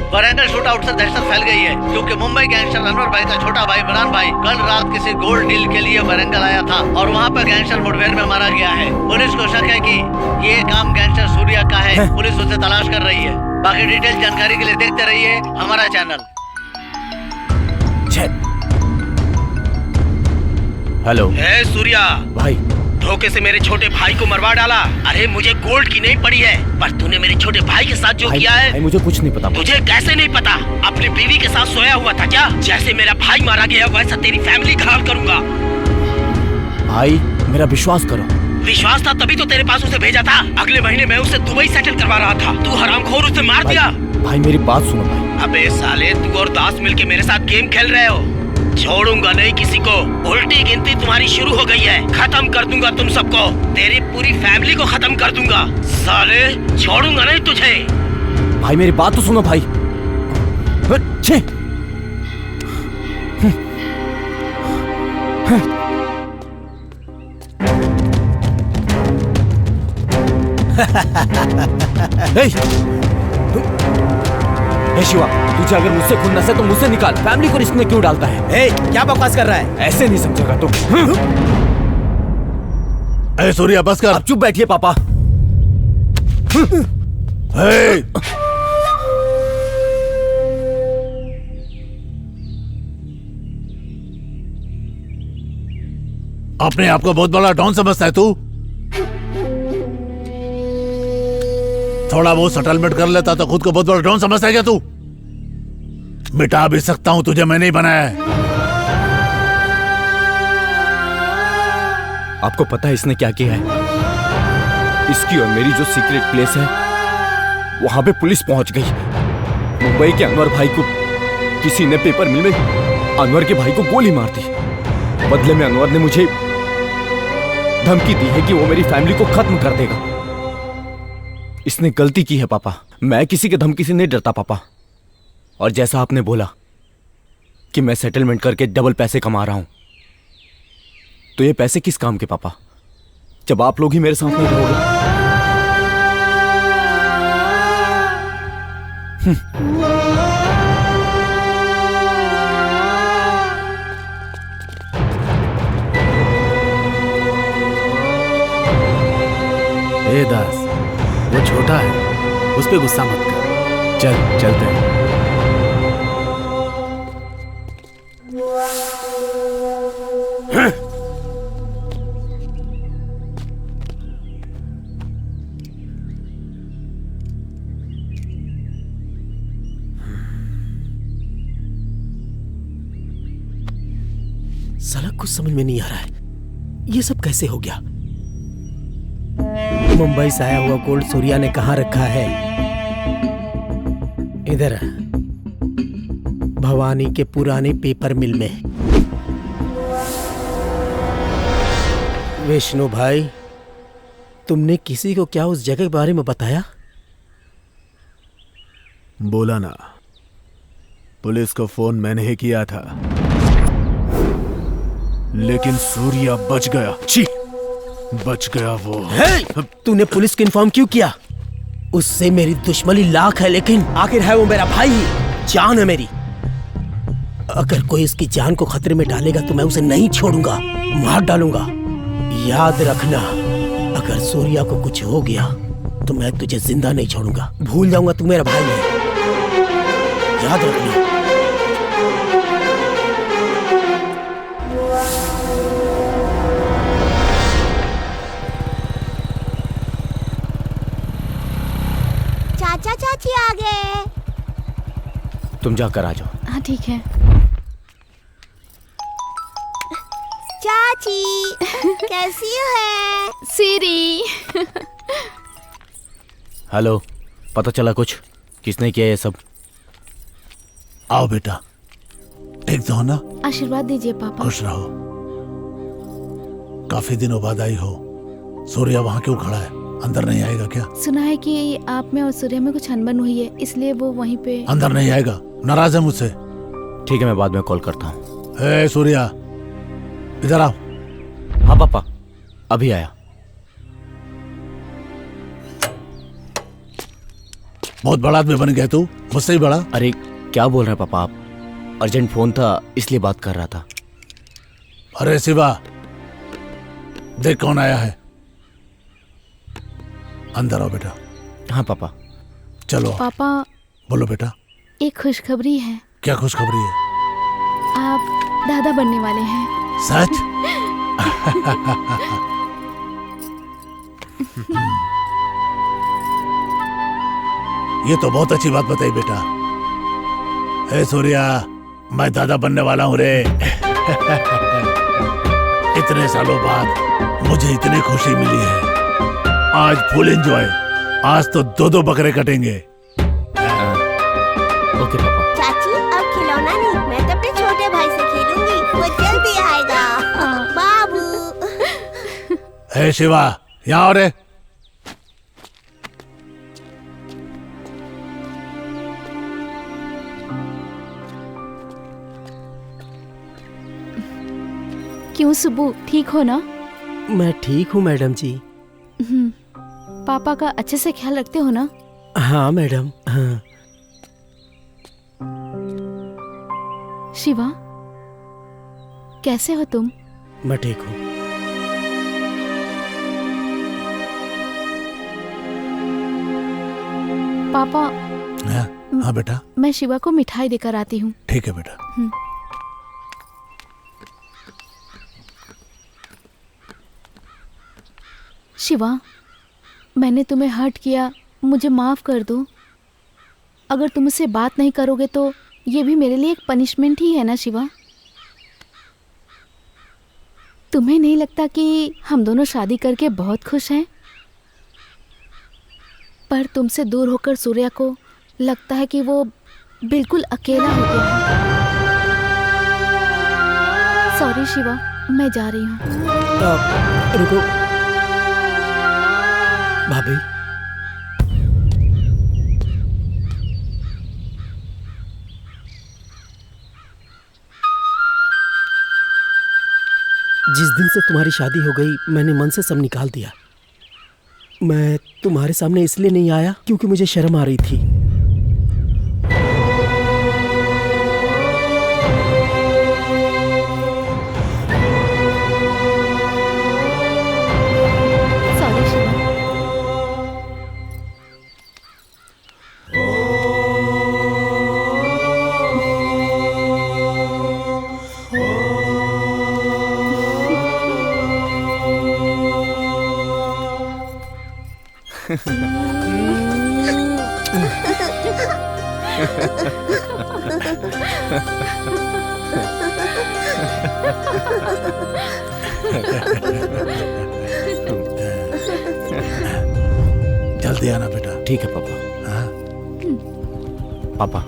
वरंगल शूट आउट से दहशत फैल गई है क्योंकि मुंबई गैंगस्टर अनवर भाई का छोटा भाई इमरान भाई कल रात किसी गोल्ड डील के लिए वरंगल आया था और वहाँ पर गैंगस्टर मुठभेड़ में मारा गया है। पुलिस को शक है कि ये काम गैंगस्टर सूर्या का है। पुलिस उसे तलाश कर रही है। बाकी डिटेल जानकारी के लिए देखते रहिए हमारा चैनल। हेलो। ए सूर्या भाई, धोखे से मेरे छोटे भाई को मरवा डाला। अरे मुझे गोल्ड की नहीं पड़ी है, पर तूने मेरे छोटे भाई के साथ जो किया है। भाई मुझे कुछ नहीं पता। तुझे कैसे नहीं पता? अपनी बीवी के साथ सोया हुआ था क्या? जैसे मेरा भाई मारा गया वैसा तेरी फैमिली घायल करूंगा। भाई मेरा विश्वास करो। विश्वास था तभी तो तेरे पास उसे भेजा था। अगले महीने मैं उसे दुबई सेटल करवा रहा था। तू हरामखोर उसे मार दिया। भाई मेरी बात सुनो भाई। अबे साले, तू और दास मिलके मेरे साथ गेम खेल रहे हो। छोड़ूंगा नहीं किसी को। उल्टी गिनती तुम्हारी शुरू हो गई है। खत्म कर दूंगा तुम सबको। तेरी पूरी फैमिली को खत्म कर दूंगा। साले छोड़ूंगा नहीं तुझे। भाई मेरी बात तो सुनो भाई। शिवा, तुझे अगर मुझसे खुन्नस है तो मुझसे निकाल। फैमिली को रिस्क में क्यों डालता है? क्या बकवास कर रहा है? ऐसे नहीं समझेगा तुम। अरे सूर्या बस कर। आप चुप बैठिए पापा। अपने आप को बहुत बड़ा डॉन समझता है तू। थोड़ा बहुत सेटलमेंट कर लेता तो खुद को बहुत बड़ा डॉन समझता है क्या तू? मिटा भी सकता हूं, तुझे मैं नहीं बनाया है। आपको पता है इसने क्या किया है? इसकी और मेरी जो सीक्रेट प्लेस है वहां पे पुलिस पहुंच गई। मुंबई के अनवर भाई को किसी ने पेपर मिल में अनवर के भाई को गोली मार दी। बदले में अनवर ने मुझे धमकी दी है कि वो मेरी फैमिली को खत्म कर देगा। इसने गलती की है पापा। मैं किसी के धमकी से नहीं डरता पापा। और जैसा आपने बोला कि मैं सेटलमेंट करके डबल पैसे कमा रहा हूं, तो ये पैसे किस काम के पापा, जब आप लोग ही मेरे साथ नहीं रहोगे? ए दास, वो छोटा है, उस पे गुस्सा मत कर। चल चलते हैं। साला कुछ समझ में नहीं आ रहा है, ये सब कैसे हो गया? मुंबई से आया हुआ गोल्ड सूर्या ने कहाँ रखा है? इधर भवानी के पुराने पेपर मिल में। विष्णु भाई, तुमने किसी को क्या उस जगह के बारे में बताया? बोला ना, पुलिस को फोन मैंने ही किया था, लेकिन सूर्या बच गया। छी, बच गया वो। तूने पुलिस को इन्फॉर्म क्यों किया? उससे मेरी दुश्मनी लाख है, लेकिन आखिर है वो मेरा भाई ही, जान है मेरी। अगर कोई इसकी जान को खतरे में डालेगा तो मैं उसे नहीं छोड़ूंगा, मार डालूंगा। याद रखना, अगर सूर्या को कुछ हो गया तो मैं तुझे जिंदा नहीं छोड़ूंगा। भूल जाऊंगा तू मेरा भाई है, याद रखना। चाचा चाची आ गए। तुम जाकर आ जाओ। हाँ ठीक है। चाची कैसी है? सीरी। हेलो, पता चला कुछ? किसने किया ये सब? आओ बेटा, ठीक तो हो ना? आशीर्वाद दीजिए पापा। खुश रहो। काफी दिनों बाद आई हो। सूर्या वहाँ क्यों खड़ा है? अंदर नहीं आएगा क्या? सुना है कि आप में और सूर्या में कुछ अनबन हुई है, इसलिए वो वहीं पे। अंदर नहीं आएगा, नाराज है मुझसे। ठीक है, मैं बाद में कॉल करता हूँ। हे सूर्या, इधर आओ। हाँ पापा, अभी आया। बहुत बड़ा आदमी बन गया तू, मुझसे ही बड़ा। अरे क्या बोल रहे हैं पापा आप? अर्जेंट फोन था इसलिए बात कर रहा था। अरे शिवा, देख कौन आया है। अंदर आओ बेटा। हाँ पापा। चलो पापा, बोलो बेटा। एक खुशखबरी है। क्या खुशखबरी है? आप दादा बनने वाले हैं। सच? ये तो बहुत अच्छी बात बताई बेटा। हे सूर्या, मैं दादा बनने वाला हूँ रे। इतने सालों बाद मुझे इतनी खुशी मिली है। आज फुल एंजॉय। आज तो 2-2 बकरे कटेंगे। ओके पापा। चाची अब खिलौना नहीं, मैं तो अपने छोटे भाई से खेलूंगी, वो जल्दी आएगा। बाबू। हे शिवा, यहाँ आओ रे। क्यों सुबू, ठीक हो ना? मैं ठीक हूँ मैडम जी। पापा का अच्छे से ख्याल रखते हो ना? हाँ मैडम, हाँ। शिवा, कैसे हो तुम? मैं ठीक हूँ। पापा। हाँ बेटा। मैं शिवा को मिठाई देकर आती हूँ। ठीक है बेटा। शिवा, मैंने तुम्हें हर्ट किया, मुझे माफ कर दो। अगर तुम मुझसे बात नहीं करोगे तो ये भी मेरे लिए एक पनिशमेंट ही है ना शिवा? तुम्हें नहीं लगता कि हम दोनों शादी करके बहुत खुश हैं? पर तुमसे दूर होकर सूर्या को लगता है कि वो बिल्कुल अकेला हो गया है। सॉरी शिवा, मैं जा रही हूँ। रुको भाभी, जिस दिन से तुम्हारी शादी हो गई मैंने मन से सब निकाल दिया। मैं तुम्हारे सामने इसलिए नहीं आया क्योंकि मुझे शर्म आ रही थी। सॉरी शिवा। जल्दी आना बेटा। ठीक है पापा। पापा,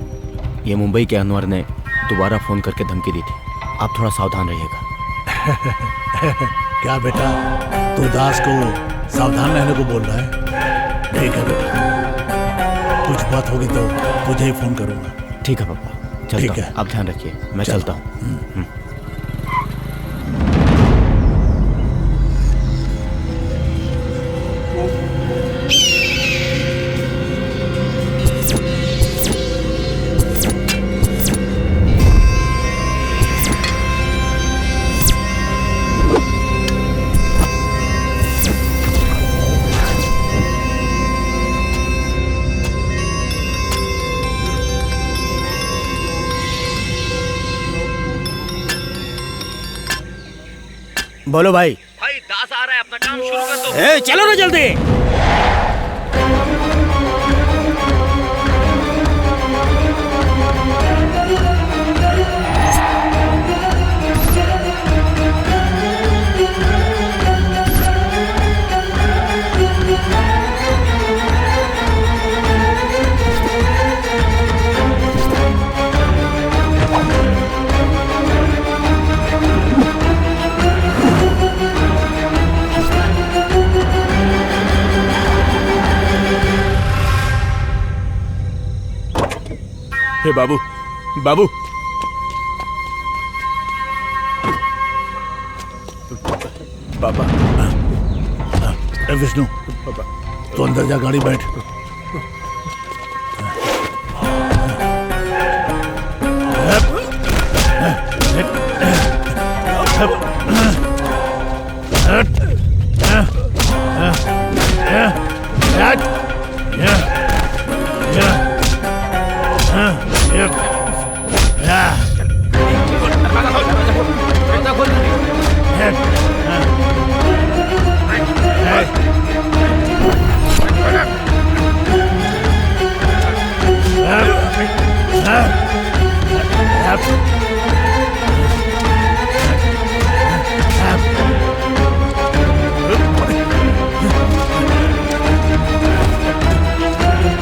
ये मुंबई के अनवर ने दोबारा फोन करके धमकी दी थी, आप थोड़ा सावधान रहिएगा। क्या बेटा, तू दास को सावधान रहने को बोल रहा है? ठीक है बेटा, कुछ बात होगी तो तुझे ही फोन करूंगा। ठीक है पापा, चलता ठीक हूँ। है। आप ध्यान रखिए, मैं चलता हूँ। बोलो भाई। भाई दास आ रहा है, अपना काम शुरू कर दो। ए, चलो ना जल्दी। हे बाबू, बाबू, पापा। ए विष्णु, तू अंदर जा, गाड़ी बैठ।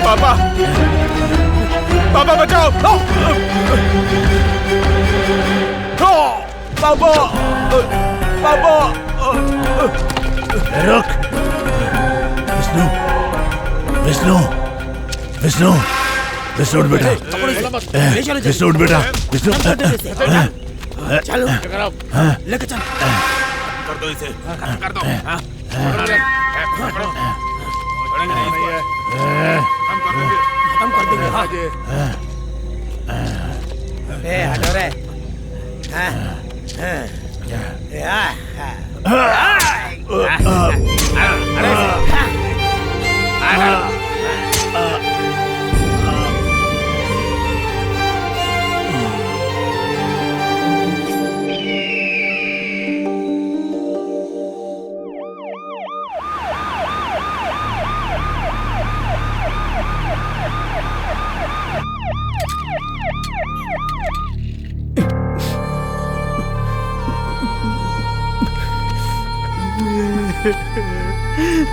पापा, पापा बचाओ! पापा, पापा! रुक! विष्णु, विष्णु, विष्णु, विष्णु उठ बेटा। विष्णु उठ बेटा। विष्णु, चलो लेके चल। कर दो इसे, कर दो। खत्म कर देंगे। हाँ। ए हटो रे।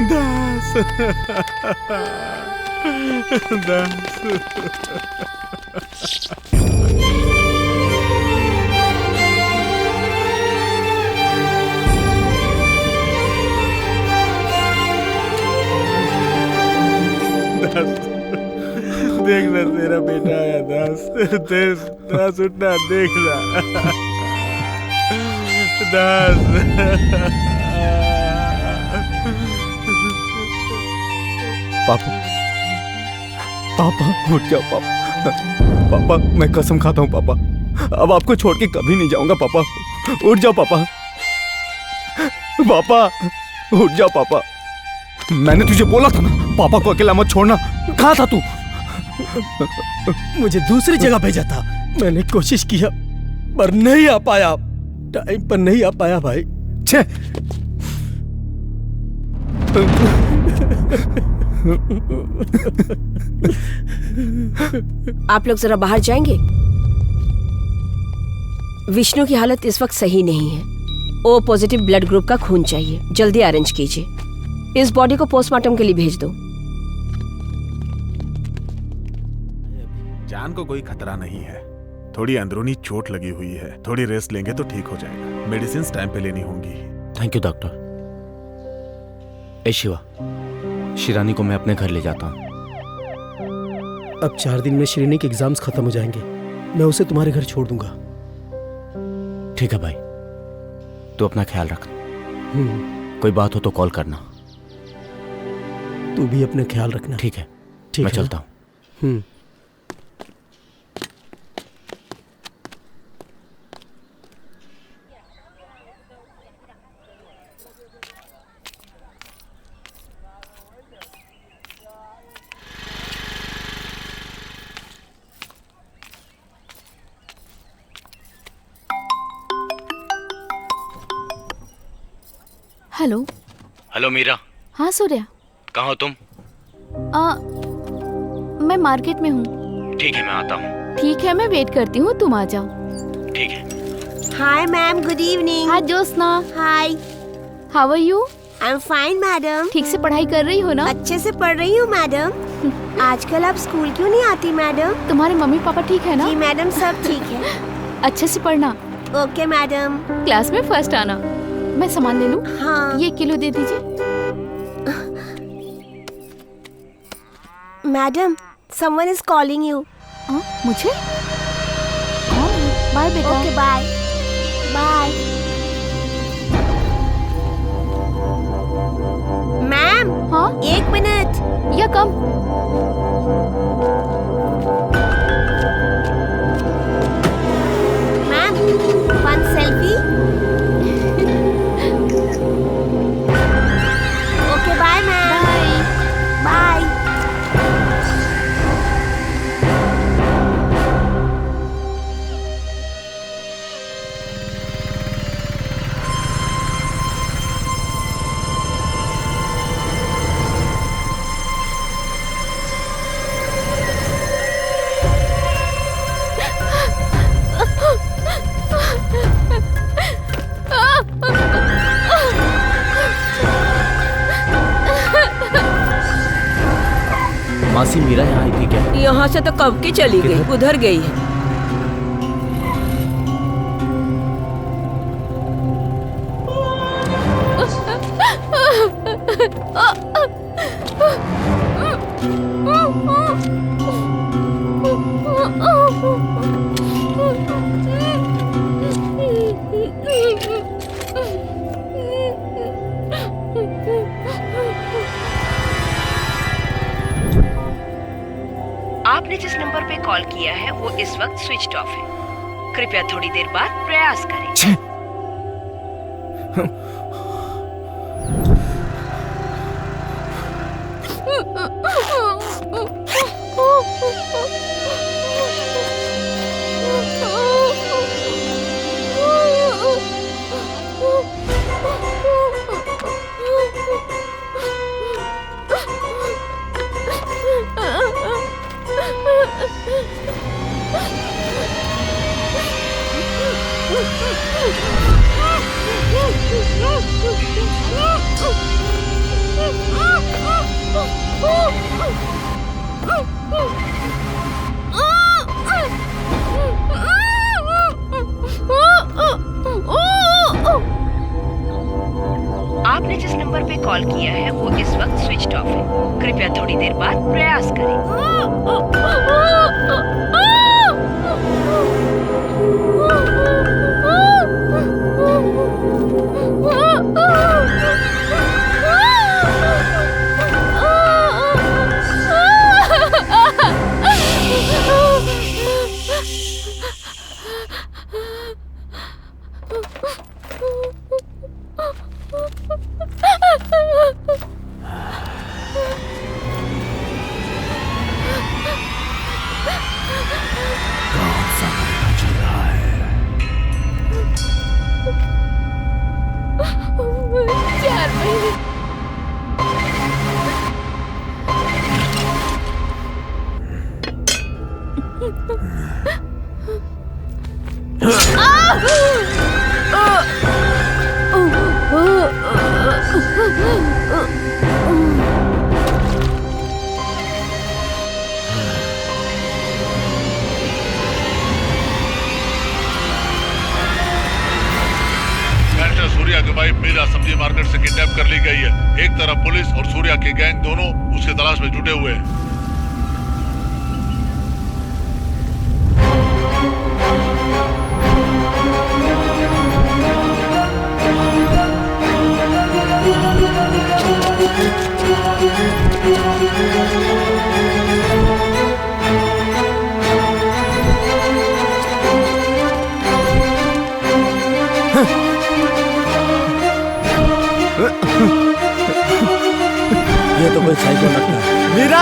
दास, दास। देखना तेरा बेटा आया दास, दास उठना, देखना पापा, पापा उठ जाओ पापा। पापा मैं कसम खाता हूँ पापा, अब आपको छोड़ के कभी नहीं जाऊंगा पापा। उठ जाओ पापा। पापा उठ जाओ पापा। मैंने तुझे बोला था ना पापा को अकेला मत छोड़ना। कहाँ था तू? मुझे दूसरी जगह भेजा था। मैंने कोशिश किया पर नहीं आ पाया, टाइम पर नहीं आ पाया भाई। छे आप लोग जरा बाहर जाएंगे? विष्णु की हालत इस वक्त सही नहीं है। ओ पॉजिटिव ब्लड ग्रुप का खून चाहिए, जल्दी अरेंज कीजिए। इस बॉडी को पोस्टमार्टम के लिए भेज दो। जान को कोई खतरा नहीं है, थोड़ी अंदरूनी चोट लगी हुई है, थोड़ी रेस्ट लेंगे तो ठीक हो जाएगा। मेडिसिन टाइम पे लेनी होंगी। Thank you doctor. ए शिवा, शिरानी को मैं अपने घर ले जाता हूँ। अब 4 दिन में श्रेणी के एग्जाम्स खत्म हो जाएंगे, मैं उसे तुम्हारे घर छोड़ दूंगा। ठीक है भाई, तू अपना ख्याल रख। कोई बात हो तो कॉल करना। तू भी अपना ख्याल रखना। ठीक है, ठीक मैं है चलता हूँ। हेलो। हेलो मीरा। हाँ सूर्या। कहाँ हो तुम? मैं मार्केट में हूँ। ठीक है, मैं आता हूँ। ठीक है, मैं वेट करती हूँ, तुम आ जाओ। ठीक है। Hi ma'am, good evening. Hi Jyotsna. Hi, how are you? I am fine madam. ठीक से पढ़ाई कर रही हो ना? अच्छे से पढ़ रही हूँ मैडम। आजकल आप स्कूल क्यों नहीं आती मैडम? तुम्हारे मम्मी पापा ठीक है ना? जी मैडम, सब ठीक है। अच्छे से पढ़ना। Okay madam. क्लास में फर्स्ट आना। मैं सामान ले लूं? हाँ। ये किलो दे दीजिए। Madam, someone is calling you. मुझे? बाय बेटा। Okay bye bye. मैम। हाँ? 1 मिनट। या come. Ma'am, 1 selfie. Okay bye ma'am. Bye. मासी, मीरा यहाँ आई थी क्या? यहाँ से तो कब की चली गई, उधर गई है। आपने जिस नंबर पे कॉल किया है वो इस वक्त स्विच ऑफ है। कृपया थोड़ी देर बाद प्रयास करें। आपने जिस नंबर पे कॉल किया है वो इस वक्त स्विच ऑफ है। कृपया थोड़ी देर बाद प्रयास करें। मार्केट से किडनैप कर ली गई है। एक तरफ पुलिस और सूर्या की गैंग दोनों उसकी तलाश में जुटे हुए हैं। ये तो कोई साइको लगता है। मीरा!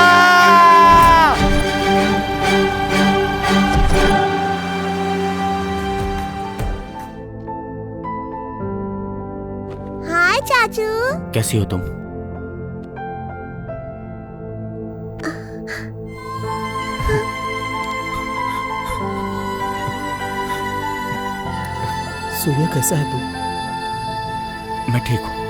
हाय चाचू। कैसी हो तुम? सूर्या कैसा है तू? मैं ठीक हूँ।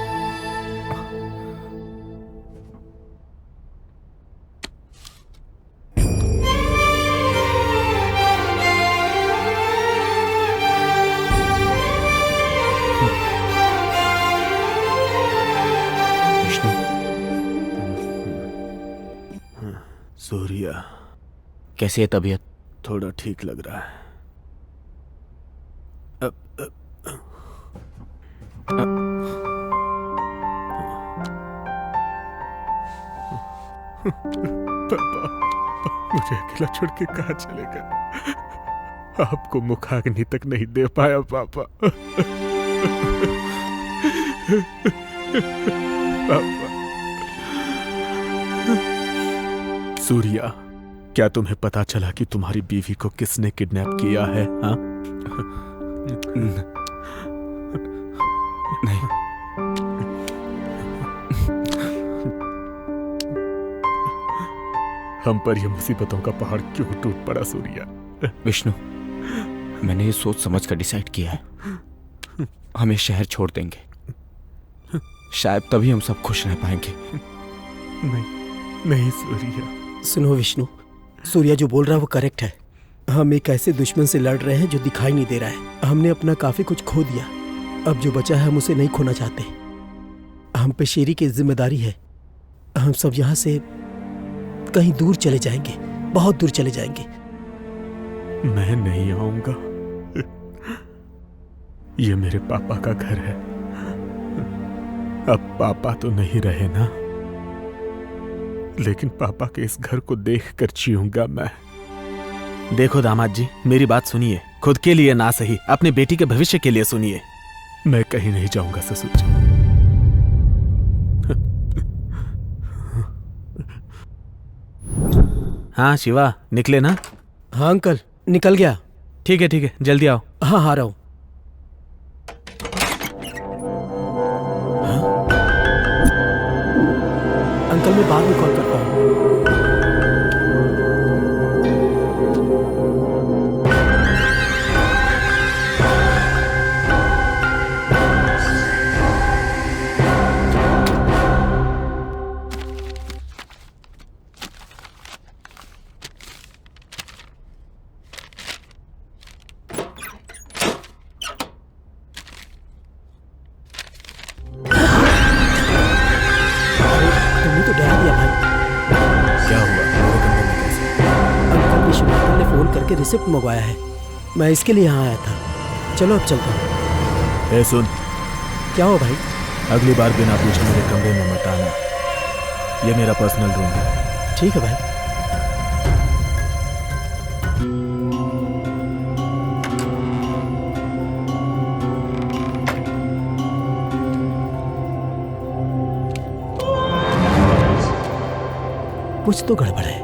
सूर्या, कैसी है तबीयत? थोड़ा ठीक लग रहा है। पापा, मुझे अकेला छोड़ के कहाँ चले गए? आपको मुखाग्नि तक नहीं दे पाया पापा। पापा। सूर्या, क्या तुम्हें पता चला कि तुम्हारी बीवी को किसने किडनैप किया है? हाँ? नहीं। हम पर यह मुसीबतों का पहाड़ क्यों टूट पड़ा सूर्या? विष्णु, मैंने ये सोच समझ कर डिसाइड किया है। हम ये शहर छोड़ देंगे। शायद तभी हम सब खुश रह पाएंगे। नहीं सूर्या। सुनो विष्णु, सूर्या जो बोल रहा है वो करेक्ट है। हम एक ऐसे दुश्मन से लड़ रहे हैं जो दिखाई नहीं दे रहा है। हमने अपना काफी कुछ खो दिया, अब जो बचा है हम उसे नहीं खोना चाहते। हम पे शेरी की जिम्मेदारी है। हम सब यहाँ से कहीं दूर चले जाएंगे, बहुत दूर चले जाएंगे। मैं नहीं आऊंगा। ये मेरे पापा का घर है। अब पापा तो नहीं रहे ना, लेकिन पापा के इस घर को देखकर जीऊंगा मैं। देखो दामाद जी, मेरी बात सुनिए। खुद के लिए ना सही, अपने बेटी के भविष्य के लिए सुनिए। मैं कहीं नहीं जाऊंगा ससुर जी। हाँ शिवा, निकले ना? हाँ अंकल, निकल गया। ठीक है, जल्दी आओ। हाँ हाँ रहा हूँ। अंकल मैं बाद में कॉल करता हूँ। रिसिप्ट मंगवाया है, मैं इसके लिए यहाँ आया था। चलो अब चलता हूँ। ए सुन, क्या हो भाई? अगली बार बिना पूछे मेरे कमरे में मत आना। ये मेरा पर्सनल रूम है। ठीक है भाई। कुछ तो गड़बड़ है।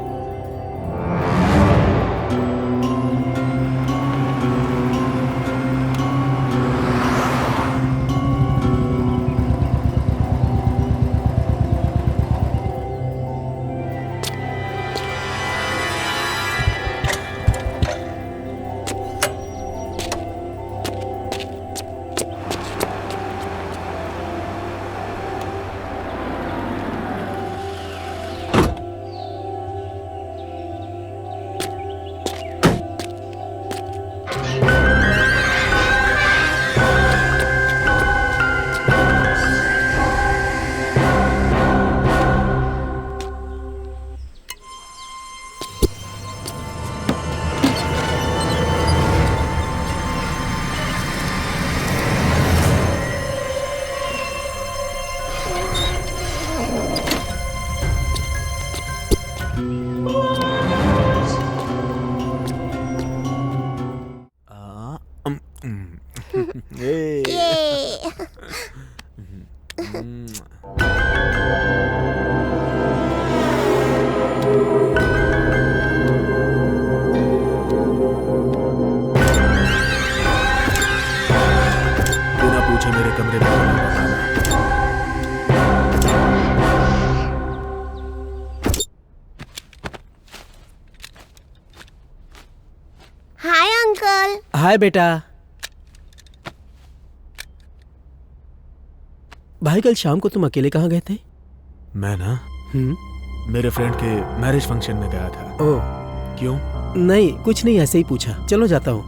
हाय बेटा। भाई कल शाम को तुम अकेले कहाँ गए थे? मैं ना मेरे फ्रेंड के मैरिज फंक्शन में गया था। ओह क्यों? नहीं कुछ नहीं, ऐसे ही पूछा। चलो जाता हूँ।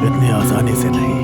इतनी आसानी से नहीं।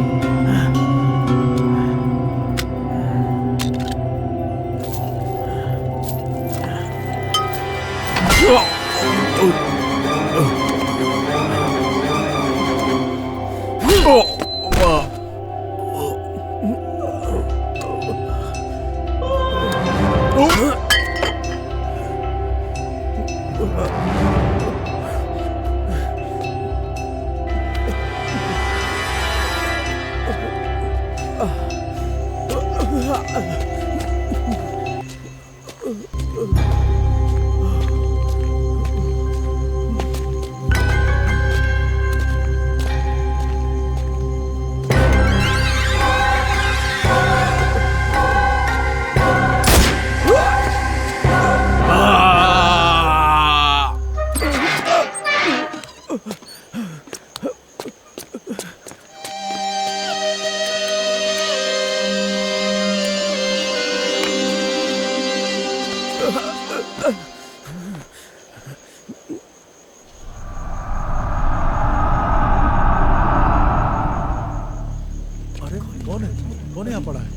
कौन यहाँ पड़ा है?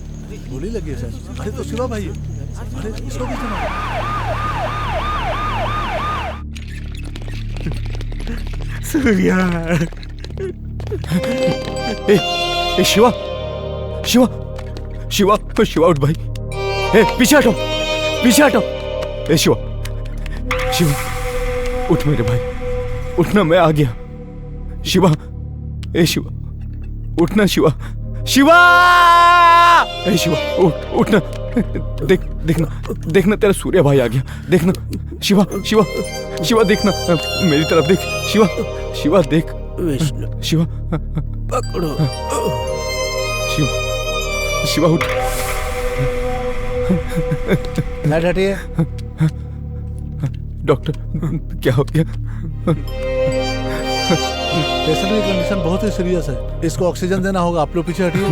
गोली लगी है सर। अरे तो शिवा भाई है। अरे इसको भी सुना। सूर्या। ए शिवा, शिवा, शिवा, शिवा उठ भाई। ए पीछे हटो, पीछे हटो। ए शिवा, शिवा उठ मेरे भाई, उठना, मैं आ गया। शिवा, ए शिवा उठना, शिवा, शिवा, ए शिवा उठना, देख, देखना, देखना तेरा सूर्या भाई आ गया। देखना शिवा, शिवा, शिवा देखना, मेरी तरफ देख। शिवा, शिवा देख। विष्णु, शिवा पकड़ो। शिवा, शिवा उठ। लाइट हटिए। डॉक्टर क्या हो गया? पेशेंट की कंडीशन बहुत ही सीरियस है, इसको ऑक्सीजन देना होगा। आप लोग पीछे हटिए।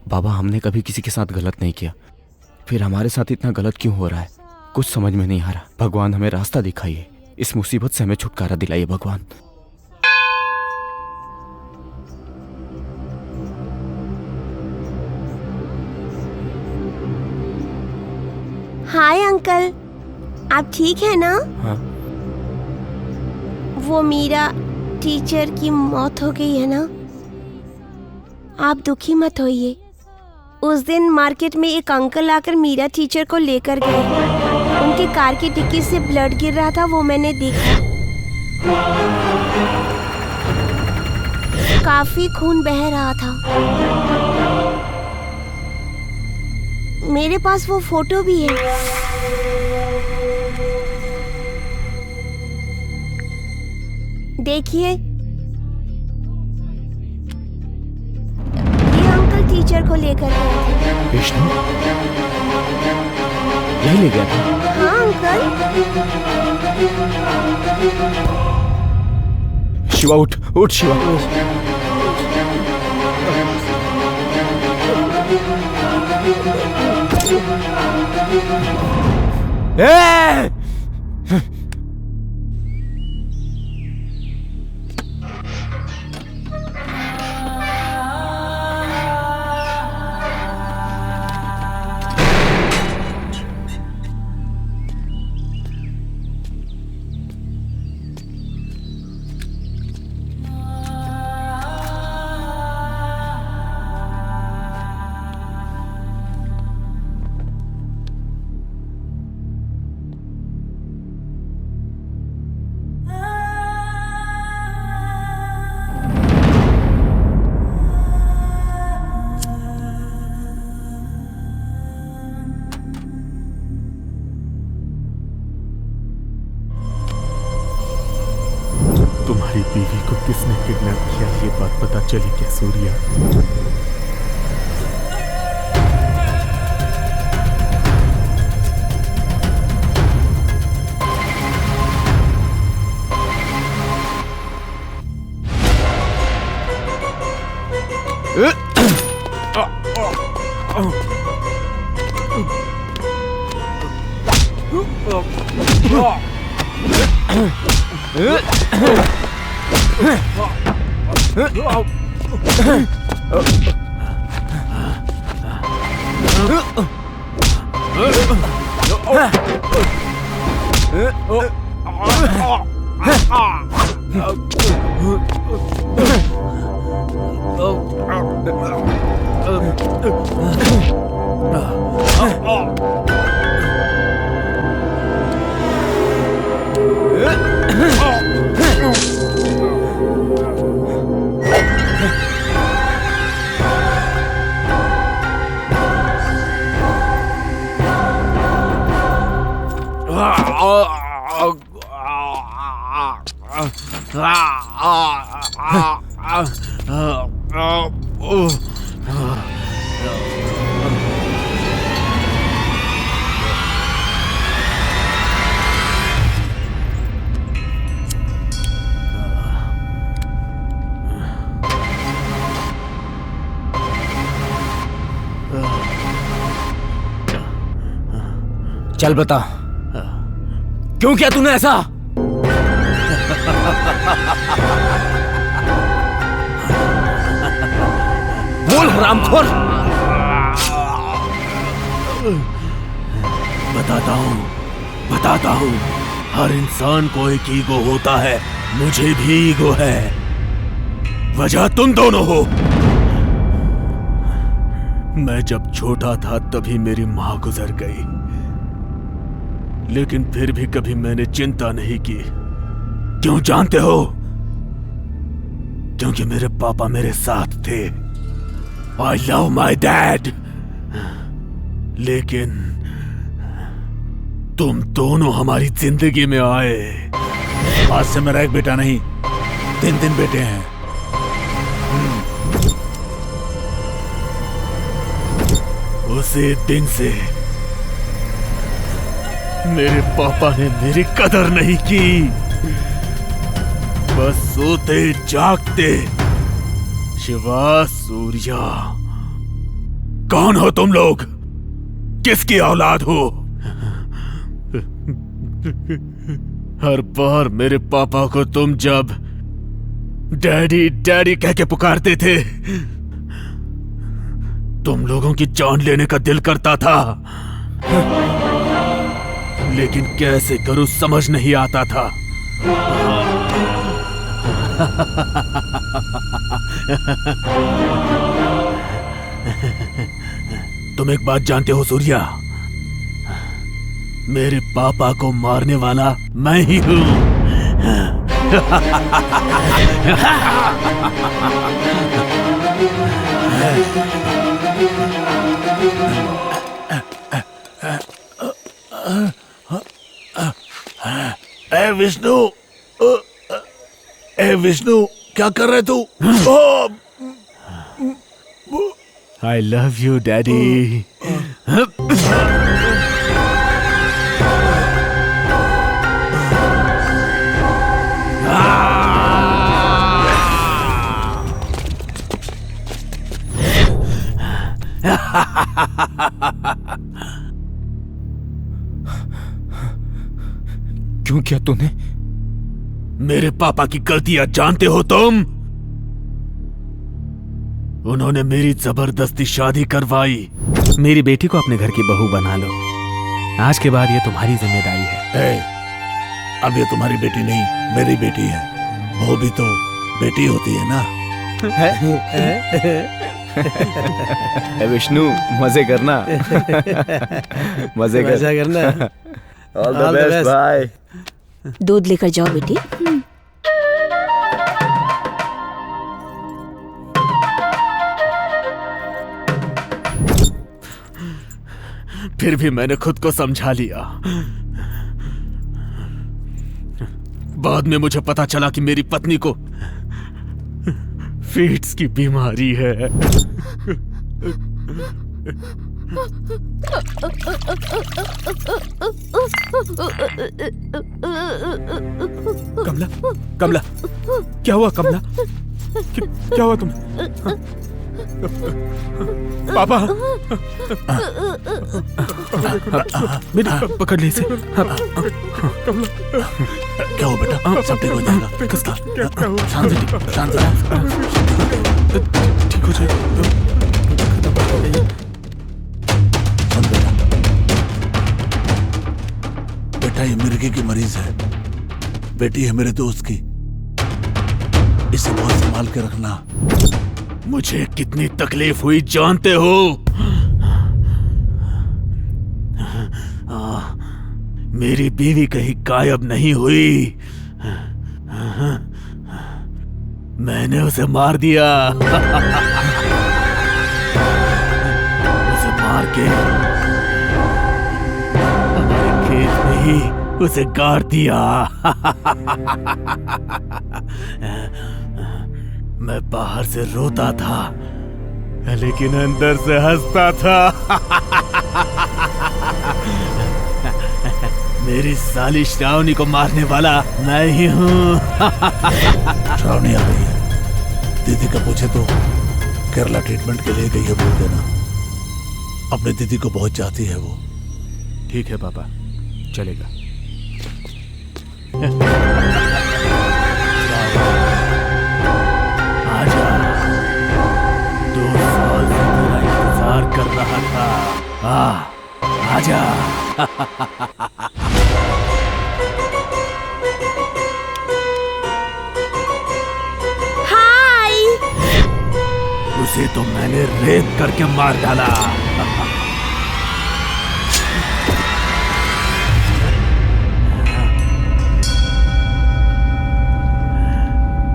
बाबा, हमने कभी किसी के साथ गलत नहीं किया, फिर हमारे साथ इतना गलत क्यों हो रहा है? कुछ समझ में नहीं आ रहा। भगवान हमें रास्ता दिखाइए, इस मुसीबत से हमें छुटकारा दिलाइए भगवान। हाय अंकल, आप ठीक है ना? हाँ। वो मीरा टीचर की मौत हो गई है ना? आप दुखी मत होइए। उस दिन मार्केट में एक अंकल आकर मीरा टीचर को लेकर गए। उनकी कार की डिक्की से ब्लड गिर रहा था, वो मैंने देखा। काफी खून बह रहा था। मेरे पास वो फोटो भी है। देखिए, ये अंकल टीचर को लेकर गए थे। विष्णु यही ले गया था? हाँ अंकल। शिवा उठ उठ शिवा। तुम्हारी बीवी को किसने किडनैप किया, ये बात पता चली क्या सूर्या? चल बता, क्यों किया तूने ऐसा? बोल हरामखोर। बताता हूँ। हर इंसान को एक ईगो होता है, मुझे भी ईगो है। वजह तुम दोनों हो। मैं जब छोटा था तभी मेरी माँ गुजर गई, लेकिन फिर भी कभी मैंने चिंता नहीं की। क्यों जानते हो? क्योंकि मेरे पापा मेरे साथ थे। I love my dad। लेकिन तुम दोनों हमारी जिंदगी में आए। आज से मेरा एक बेटा नहीं, 3 बेटे हैं। उसी दिन से मेरे पापा ने मेरी कदर नहीं की। बस सोते जागते शिवा, सूर्या, कौन हो तुम लोग? किसकी औलाद हो? हर बार मेरे पापा को तुम जब डैडी डैडी कह के पुकारते थे, तुम लोगों की जान लेने का दिल करता था, लेकिन कैसे करूं समझ नहीं आता था। तुम एक बात जानते हो सूर्या, मेरे पापा को मारने वाला मैं ही हूं। विष्णु, क्या कर रहे तू? I love you, Daddy. क्यों किया तूने? मेरे पापा की गलतियां जानते हो तुम? उन्होंने मेरी जबरदस्ती शादी करवाई। मेरी बेटी को अपने घर की बहू बना लो। आज के बाद ये तुम्हारी जिम्मेदारी है। अब ये तुम्हारी बेटी नहीं, मेरी बेटी है। वो भी तो बेटी होती है ना। विष्णु, मजे करना। मजे करना। ऑल द बेस्ट भाई। दूध लेकर जाओ बेटी। फिर भी मैंने खुद को समझा लिया। बाद में मुझे पता चला कि मेरी पत्नी को फीट्स की बीमारी है। कमला, कमला, क्या हुआ कमला? क्या हुआ तुम्हें? पापा, बेटा पकड़ ले इसे। क्या हो बेटा? सब ठीक हो जाएगा। किसका? शांत ठीक हो जाएगा। बेटा, ये मिर्गी की मरीज है। बेटी है मेरे दोस्त की। इसे बहुत संभाल के रखना। मुझे कितनी तकलीफ हुई जानते हो? मेरी बीवी कहीं गायब नहीं हुई। मैंने उसे मार दिया। उसे मार के हमारे खेत में ही उसे गाड़ दिया। मैं बाहर से रोता था, लेकिन अंदर से हंसता था। मेरी साली श्रावणी को मारने वाला मैं ही हूँ। श्रावणी आ गई है। दीदी का पूछे तो केरला ट्रीटमेंट के लिए गई है बोल देना। अपने दीदी को बहुत चाहती है वो। ठीक है पापा, चलेगा। आजा, 2 साल से तेरा इंतजार कर रहा था। आजा। हाय। उसे तो मैंने रेप करके मार डाला।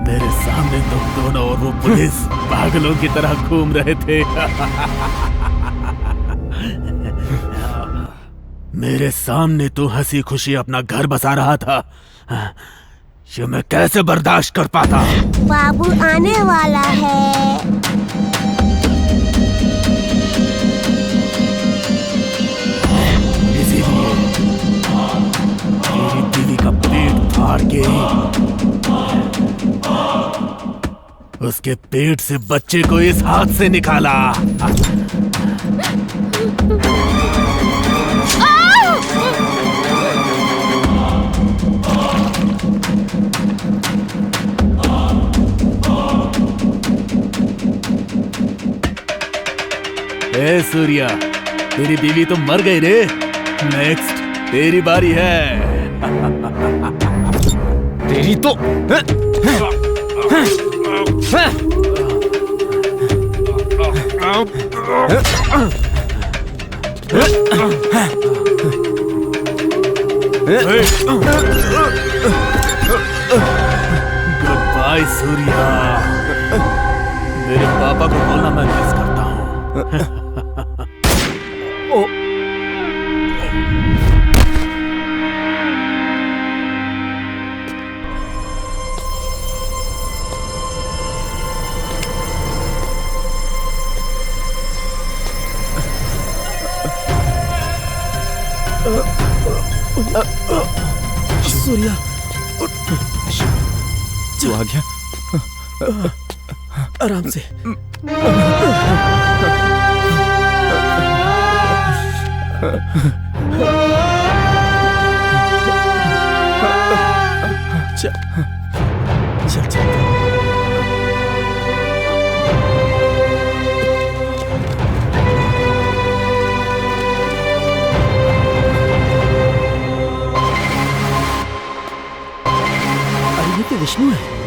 मेरे सामने तुम दोनों और वो पुलिस पागलों की तरह घूम रहे थे। मेरे सामने तू हंसी खुशी अपना घर बसा रहा था। ये मैं कैसे बर्दाश्त कर पाता? बाबू आने वाला है। उसके पेट से बच्चे को इस हाथ से निकाला। ए सूर्या, तेरी बीवी तो मर गई रे। नेक्स्ट तेरी बारी है। तेरी तो गुड बाय सूर्या। मेरे पापा को बोलना मैं मिस करता हूँ। सूर्या, तू आ गया? आराम से। चल चल चल। अरे ये तो विष्णु है।